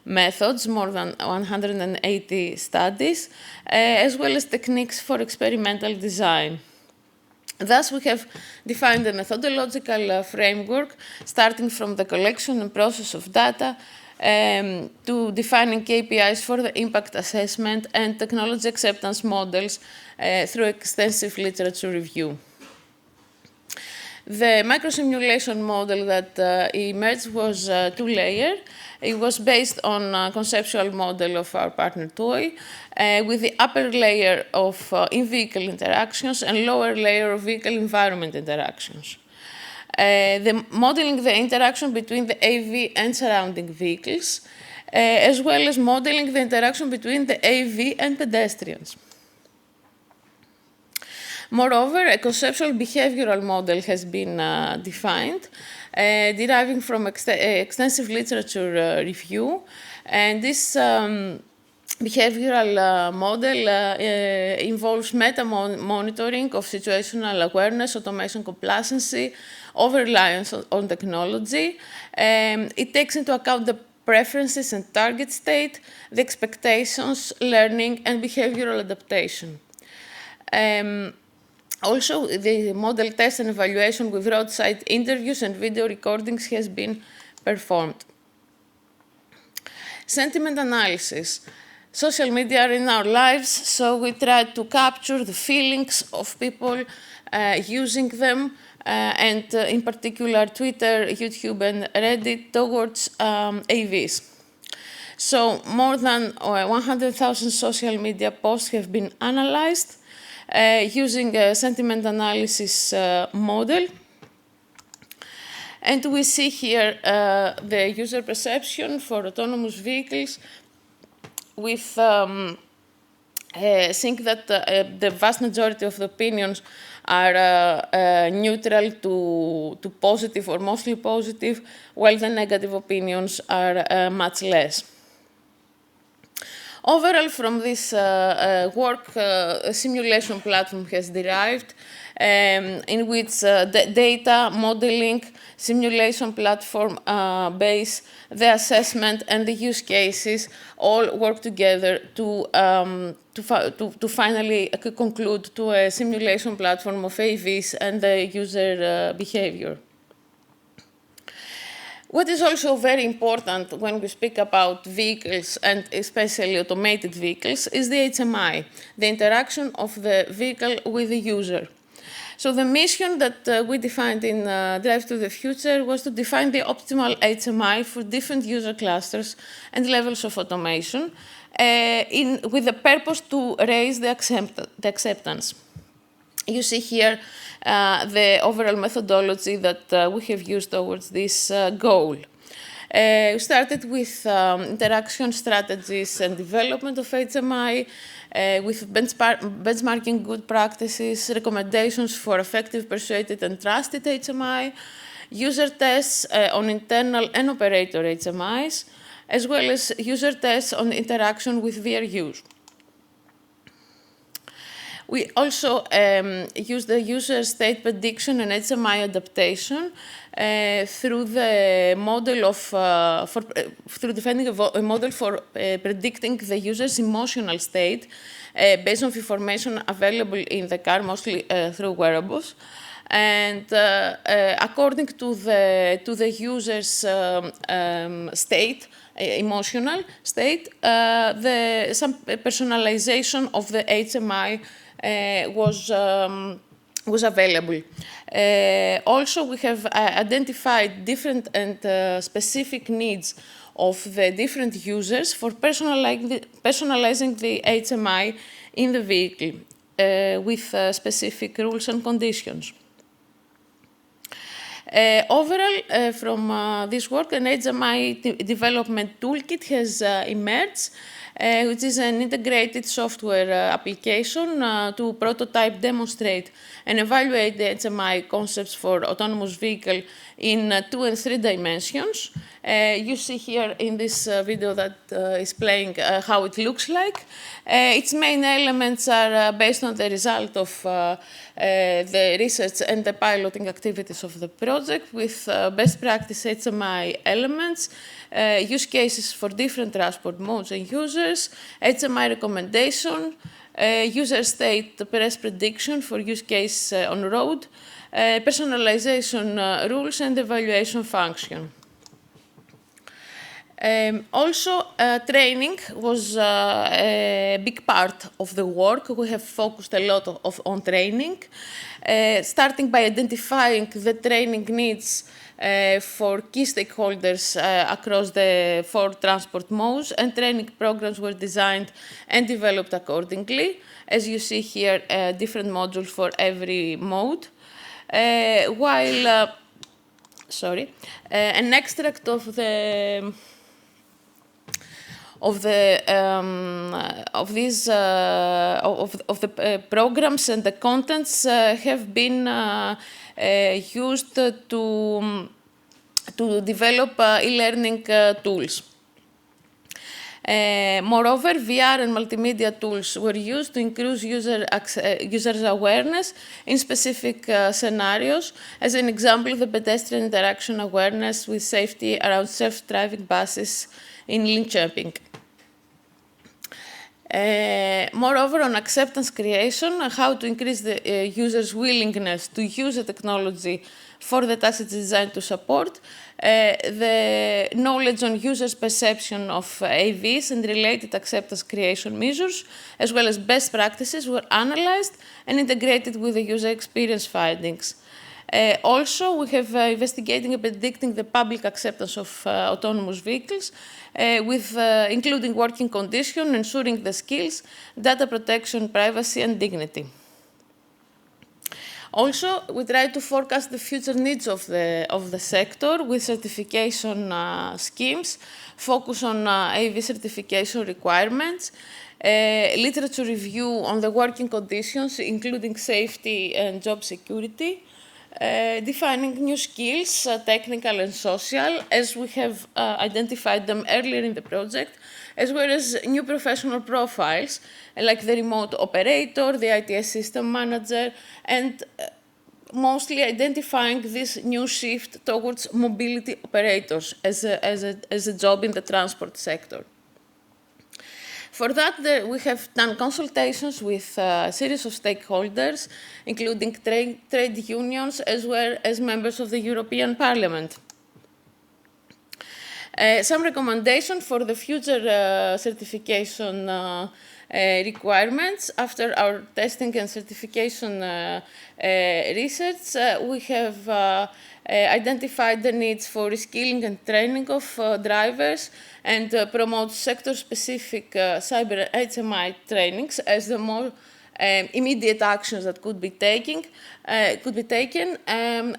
[SPEAKER 1] methods, more than 180 studies, as well as techniques for experimental design. Thus, we have defined a methodological framework, starting from the collection and process of data to defining KPIs for the impact assessment and technology acceptance models through extensive literature review. The microsimulation model that emerged was two-layer. It was based on a conceptual model of our partner TOY, with the upper layer of in-vehicle interactions and lower layer of vehicle environment interactions. Modeling the interaction between the AV and surrounding vehicles, as well as modeling the interaction between the AV and pedestrians. Moreover, a conceptual behavioral model has been defined, deriving from extensive literature review. And this behavioral model involves meta-monitoring of situational awareness, automation complacency, over-reliance on technology. It takes into account the preferences and target state, the expectations, learning, and behavioral adaptation. Also, the model test and evaluation with roadside interviews and video recordings has been performed. Sentiment analysis. Social media are in our lives, so we try to capture the feelings of people using them, and in particular Twitter, YouTube, and Reddit towards AVs. So more than 100,000 social media posts have been analyzed using a sentiment analysis model. And we see here the user perception for autonomous vehicles. We think that the vast majority of the opinions are neutral to positive or mostly positive, while the negative opinions are much less. Overall, from this work, a simulation platform has derived, in which the data modeling simulation platform base, the assessment, and the use cases all work together to finally conclude to a simulation platform of AVs and the user behavior. What is also very important when we speak about vehicles, and especially automated vehicles, is the HMI, the interaction of the vehicle with the user. So the mission that we defined in Drive2theFuture was to define the optimal HMI for different user clusters and levels of automation, with the purpose to raise the acceptance. You see here the overall methodology that we have used towards this goal. We started with interaction strategies and development of HMI, with benchmarking good practices, recommendations for effective, persuaded, and trusted HMI, user tests on internal and operator HMIs, as well as user tests on interaction with VRUs. We also use the user state prediction and HMI adaptation through the model of through defining a model for predicting the user's emotional state based on information available in the car, mostly through wearables. And according to the user's state, emotional state, some personalization of the HMI was available. Also, we have identified different and specific needs of the different users for personalizing the HMI in the vehicle with specific rules and conditions. Overall, from this work, an HMI development toolkit has emerged, which is an integrated software application to prototype, demonstrate, and evaluate the HMI concepts for autonomous vehicle in 2 and 3 dimensions. You see here in this video that is playing how it looks like. Its main elements are based on the result of the research and the piloting activities of the project, with best practice HMI elements, use cases for different transport modes and users, HMI recommendation, user state press prediction for use case on road, personalization rules, and evaluation function. Also, training was a big part of the work. We have focused a lot on training, starting by identifying the training needs for key stakeholders across the 4 transport modes, and training programs were designed and developed accordingly. As you see here, different modules for every mode. An extract of the programs and the contents have been used to develop e-learning tools. Moreover, VR and multimedia tools were used to increase users' awareness in specific scenarios. As an example, the pedestrian interaction awareness with safety around self-driving buses in Linköping. Moreover, on acceptance creation, how to increase the user's willingness to use the technology for the tasks it's designed to support, the knowledge on users' perception of AVs and related acceptance creation measures, as well as best practices, were analyzed and integrated with the user experience findings. Also, we have investigating and predicting the public acceptance of autonomous vehicles, including working conditions, ensuring the skills, data protection, privacy, and dignity. Also, we try to forecast the future needs of the sector with certification schemes, focus on AV certification requirements, literature review on the working conditions, including safety and job security, defining new skills, technical and social, as we have identified them earlier in the project, as well as new professional profiles, like the remote operator, the ITS system manager, and mostly identifying this new shift towards mobility operators as a job in the transport sector. For that, we have done consultations with a series of stakeholders, including trade unions, as well as members of the European Parliament. Some recommendations for the future certification requirements. After our testing and certification research, we have identified the needs for reskilling and training of drivers and promote sector-specific cyber HMI trainings as the more immediate actions that could be taken,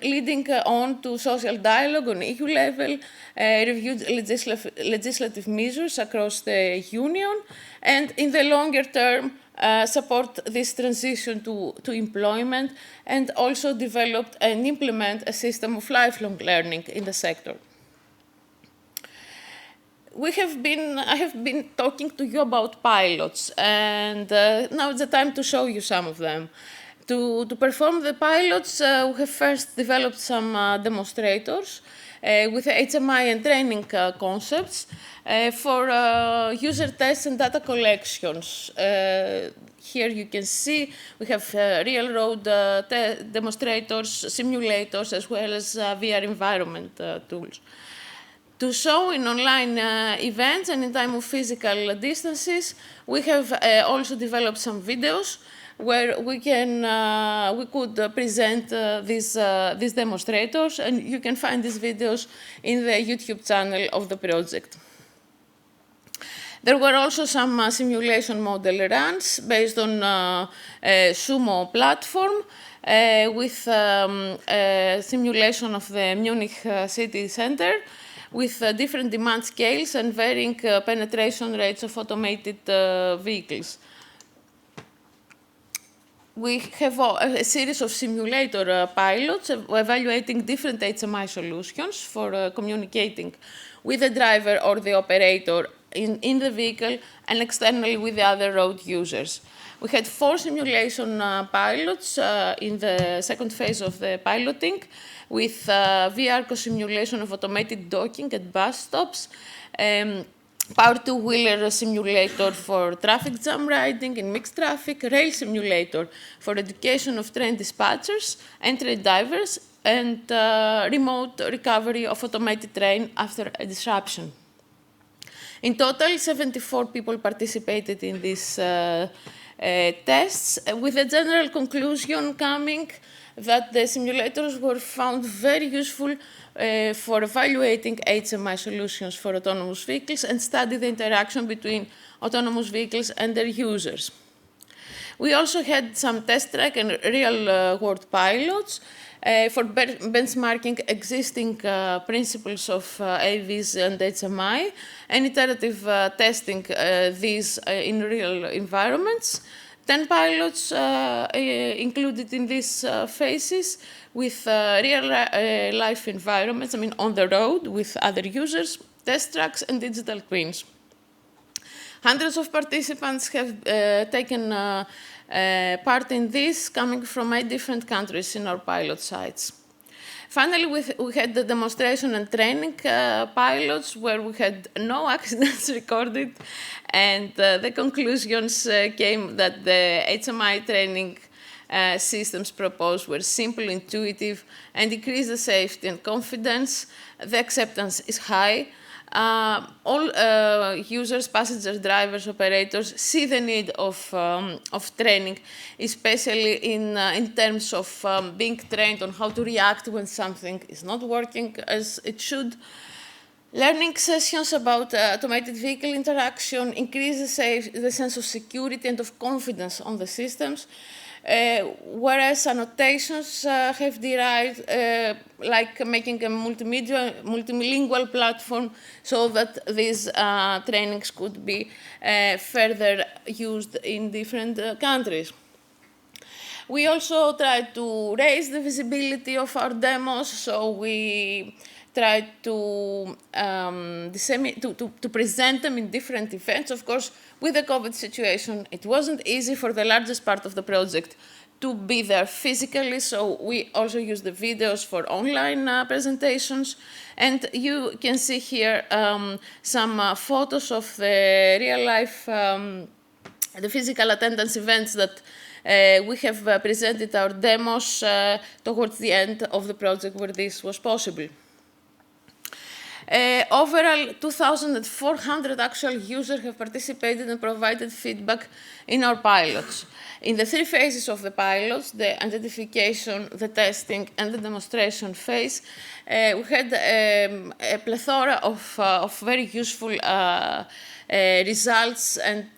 [SPEAKER 1] leading on to social dialogue on EU level, reviewed legislative measures across the Union, and in the longer term, support this transition to employment, and also developed and implement a system of lifelong learning in the sector. I have been talking to you about pilots, and now it's the time to show you some of them. To perform the pilots, we have first developed some demonstrators with HMI and training concepts for user tests and data collections. Here you can see we have real road demonstrators, simulators, as well as VR environment tools. To show in online events and in time of physical distances, we have also developed some videos where we could present these demonstrators, and you can find these videos in the YouTube channel of the project. There were also some simulation model runs based on Sumo platform with simulation of the Munich city center, with different demand scales and varying penetration rates of automated vehicles. We have a series of simulator pilots evaluating different HMI solutions for communicating with the driver or the operator in the vehicle and externally with the other road users. We had 4 simulation pilots in the second phase of the piloting, with VR co-simulation of automated docking at bus stops, power two-wheeler simulator for traffic jam riding in mixed traffic, rail simulator for education of train dispatchers and train divers, and remote recovery of automated train after a disruption. In total, 74 people participated in these tests, with a general conclusion coming that the simulators were found very useful for evaluating HMI solutions for autonomous vehicles and study the interaction between autonomous vehicles and their users. We also had some test track and real-world pilots for benchmarking existing principles of AVs and HMI and iterative testing these in real environments. 10 pilots included in these phases with real-life environments, I mean on the road with other users, test tracks, and digital twins. Hundreds of participants have taken part in this, coming from 8 different countries in our pilot sites. Finally, we had the demonstration and training pilots where we had no accidents recorded, and the conclusions came that the HMI training systems proposed were simple, intuitive, and increased the safety and confidence. The acceptance is high. All users, passengers, drivers, operators see the need of training, especially in terms of being trained on how to react when something is not working as it should. Learning sessions about automated vehicle interaction increase the sense of security and of confidence on the systems, whereas annotations have derived, like making a multilingual platform so that these trainings could be further used in different countries. We also tried to raise the visibility of our demos, so we tried to present them in different events. Of course, with the COVID situation, it wasn't easy for the largest part of the project to be there physically, so we also used the videos for online presentations. And you can see here some photos of the real-life, the physical attendance events that we have presented our demos towards the end of the project where this was possible. Overall, 2,400 actual users have participated and provided feedback in our pilots. In the 3 phases of the pilots, the identification, the testing, and the demonstration phase, we had a plethora of very useful results and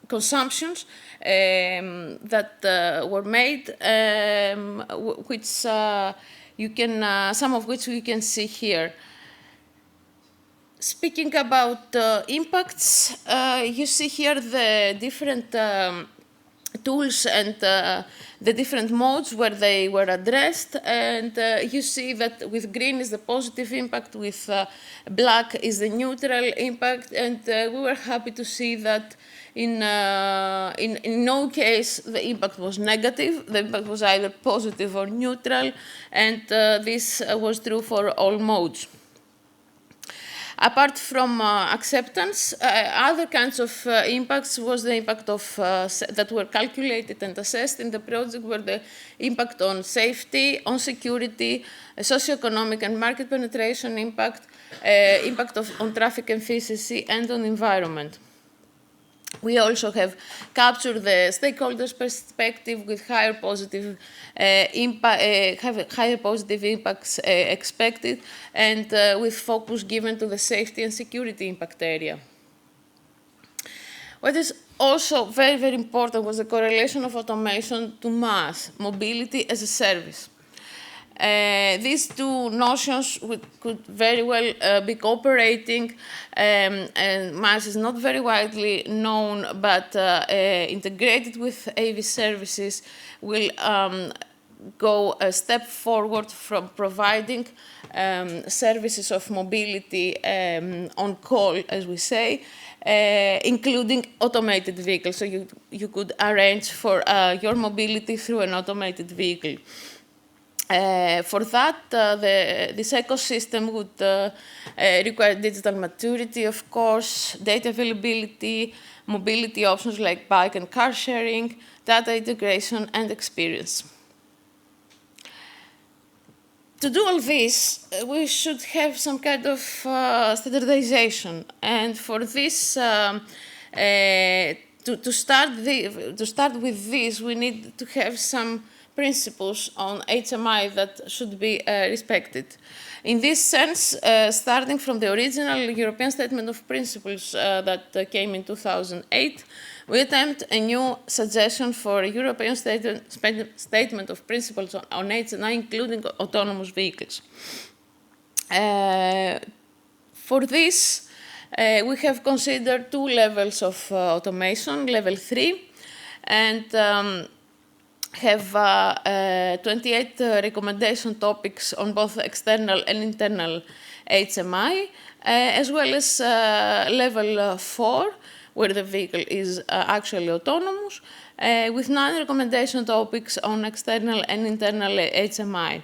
[SPEAKER 1] consumptions that were made, which some of which you can see here. Speaking about impacts, you see here the different tools and the different modes where they were addressed, and you see that with green is the positive impact, with black is the neutral impact, and we were happy to see that in no case the impact was negative. The impact was either positive or neutral, and this was true for all modes. Apart from acceptance, other kinds of impacts was the impact of that were calculated and assessed in the project were the impact on safety, on security, socioeconomic and market penetration impact, impact on traffic efficiency, and on environment. We also have captured the stakeholders' perspective with higher positive impacts expected, and with focus given to the safety and security impact area. What is also very, very important was the correlation of automation to MaaS, mobility as a service. These two notions could very well be cooperating, and MaaS is not very widely known, but integrated with AV services will go a step forward from providing services of mobility on call, as we say, including automated vehicles. So you could arrange for your mobility through an automated vehicle. For that, this ecosystem would require digital maturity, of course, data availability, mobility options like bike and car sharing, data integration, and experience. To do all this, we should have some kind of standardization. And for this, to start with this, we need to have some principles on HMI that should be respected. In this sense, starting from the original European Statement of Principles that came in 2008, we attempt a new suggestion for a European Statement of Principles on HMI, including autonomous vehicles. For this, we have considered 2 levels of automation, level 3, and have 28 recommendation topics on both external and internal HMI, as well as level 4, where the vehicle is actually autonomous, with 9 recommendation topics on external and internal HMI.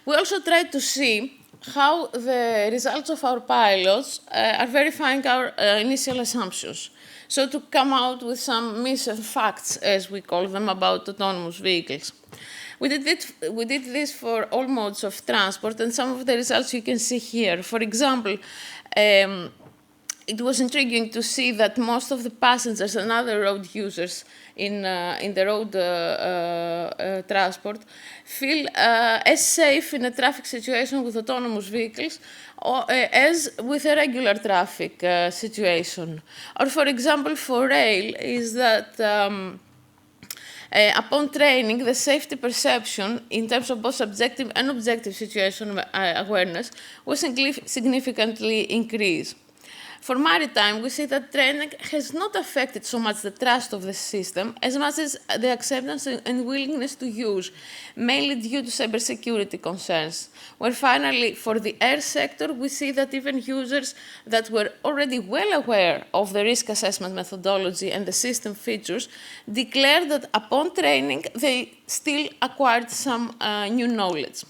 [SPEAKER 1] We also tried to see how the results of our pilots are verifying our initial assumptions. So to come out with some myths and facts, as we call them, about autonomous vehicles. We did this for all modes of transport, and some of the results you can see here. For example, it was intriguing to see that most of the passengers and other road users in the road transport feel as safe in a traffic situation with autonomous vehicles as with a regular traffic situation. Or, for example, for rail, is that upon training, the safety perception in terms of both subjective and objective situation awareness was significantly increased. For maritime, we see that training has not affected so much the trust of the system as much as the acceptance and willingness to use, mainly due to cybersecurity concerns. Where finally, for the air sector, we see that even users that were already well aware of the risk assessment methodology and the system features declared that upon training, they still acquired some new knowledge.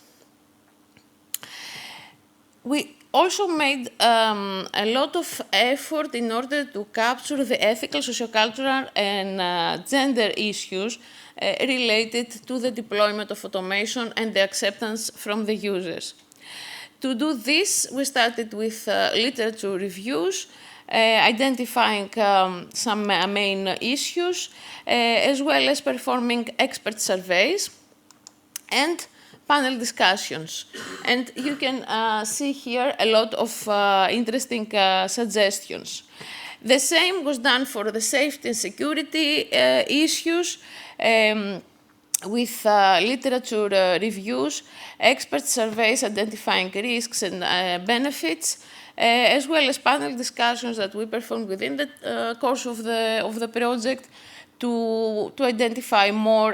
[SPEAKER 1] We also made a lot of effort in order to capture the ethical, sociocultural, and gender issues related to the deployment of automation and the acceptance from the users. To do this, we started with literature reviews, identifying some main issues, as well as performing expert surveys and panel discussions. And you can see here a lot of interesting suggestions. The same was done for the safety and security issues with literature reviews, expert surveys identifying risks and benefits, as well as panel discussions that we performed within the course of the project to identify more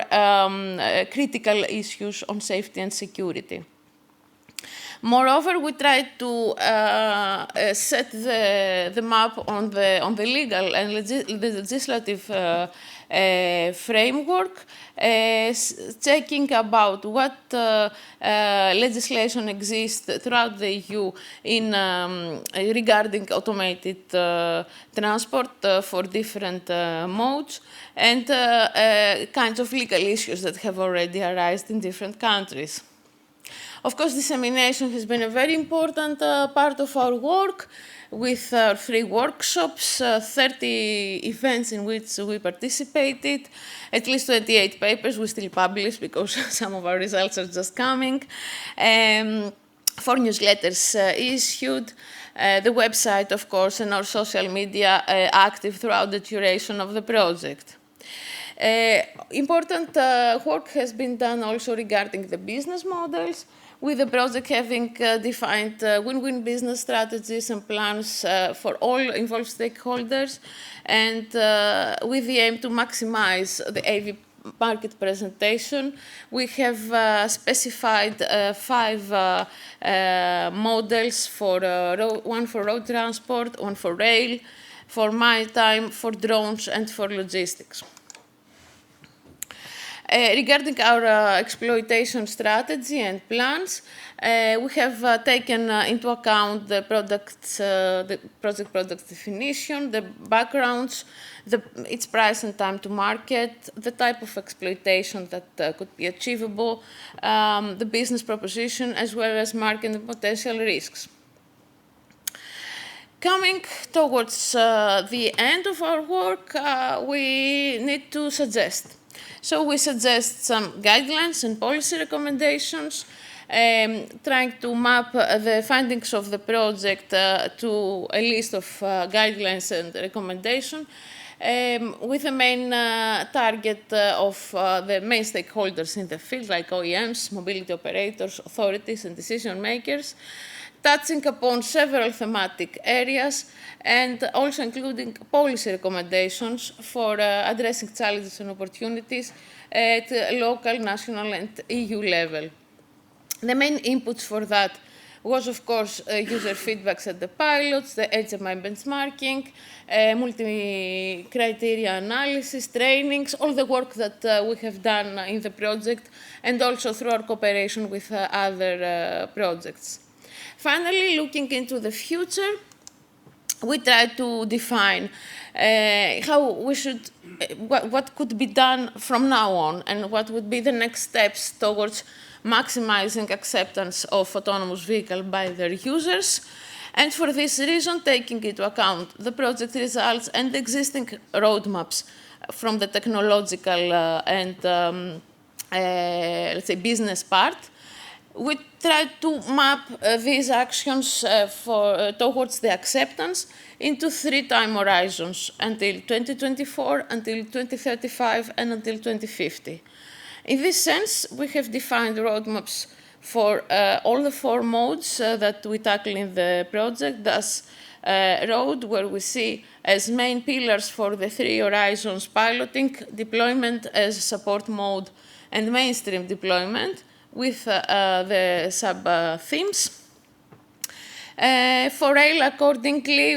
[SPEAKER 1] critical issues on safety and security. Moreover, we tried to set the map on the legal and legislative framework, checking about what legislation exists throughout the EU regarding automated transport for different modes, and kinds of legal issues that have already arisen in different countries. Of course, dissemination has been a very important part of our work, with 3 workshops, 30 events in which we participated, at least 28 papers we still publish because some of our results are just coming, 4 newsletters issued, the website, of course, and our social media active throughout the duration of the project. Important work has been done also regarding the business models, with the project having defined win-win business strategies and plans for all involved stakeholders, and with the aim to maximize the AV market presentation. We have specified 5 models, for one for road transport, one for rail, for maritime, for drones, and for logistics. Regarding our exploitation strategy and plans, we have taken into account the project product definition, the backgrounds, its price and time to market, the type of exploitation that could be achievable, the business proposition, as well as market and potential risks. Coming towards the end of our work, we need to suggest. So we suggest some guidelines and policy recommendations, trying to map the findings of the project to a list of guidelines and recommendations, with the main target of the main stakeholders in the field, like OEMs, mobility operators, authorities, and decision makers, touching upon several thematic areas and also including policy recommendations for addressing challenges and opportunities at local, national, and EU level. The main inputs for that was, of course, user feedbacks at the pilots, the HMI benchmarking, multi-criteria analysis, trainings, all the work that we have done in the project, and also through our cooperation with other projects. Finally, looking into the future, we try to define how we should, what could be done from now on, and what would be the next steps towards maximizing acceptance of autonomous vehicles by their users. And for this reason, taking into account the project results and existing roadmaps from the technological and, let's say, business part, we try to map these actions towards the acceptance into 3 time horizons, until 2024, until 2035, and until 2050. In this sense, we have defined roadmaps for all the 4 modes that we tackle in the project, thus road, where we see as main pillars for the 3 horizons piloting, deployment as support mode, and mainstream deployment, with the sub-themes. For rail, accordingly,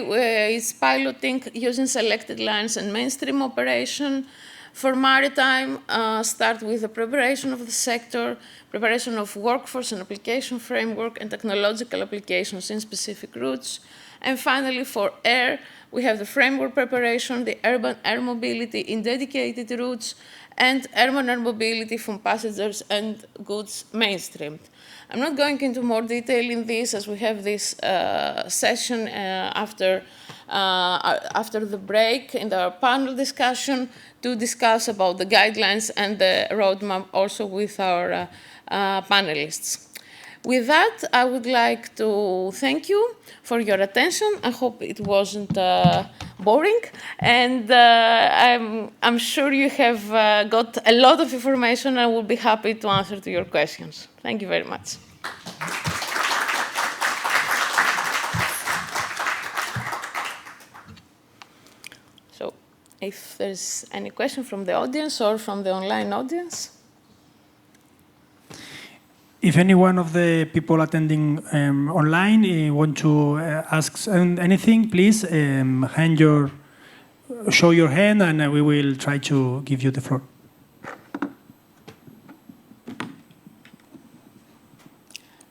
[SPEAKER 1] is piloting using selected lines and mainstream operation. For maritime, start with the preparation of the sector, preparation of workforce and application framework, and technological applications in specific routes. And finally, for air, we have the framework preparation, the urban air mobility in dedicated routes, and urban air mobility from passengers and goods mainstreamed. I'm not going into more detail in this, as we have this session after the break in our panel discussion to discuss about the guidelines and the roadmap also with our panelists. With that, I would like to thank you for your attention. I hope it wasn't boring, and I'm sure you have got a lot of information. I will be happy to answer to your questions. Thank you very much. So, if there's any question from the audience or from the online audience.
[SPEAKER 6] If any one of the people attending online want to ask anything, please show your hand, and we will try to give you the floor.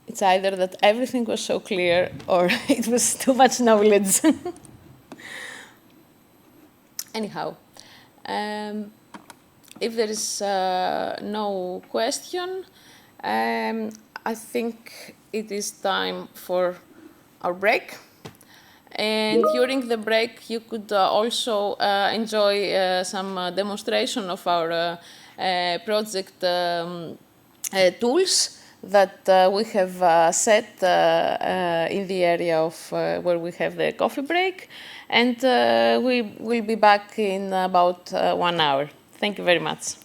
[SPEAKER 1] It's either that everything was so clear or it was too much knowledge. Anyhow, if there is no question, I think it is time for our break. And during the break, you could also enjoy some demonstration of our project tools that we have set in the area of where we have the coffee break. And we will be back in about 1 hour. Thank you very much.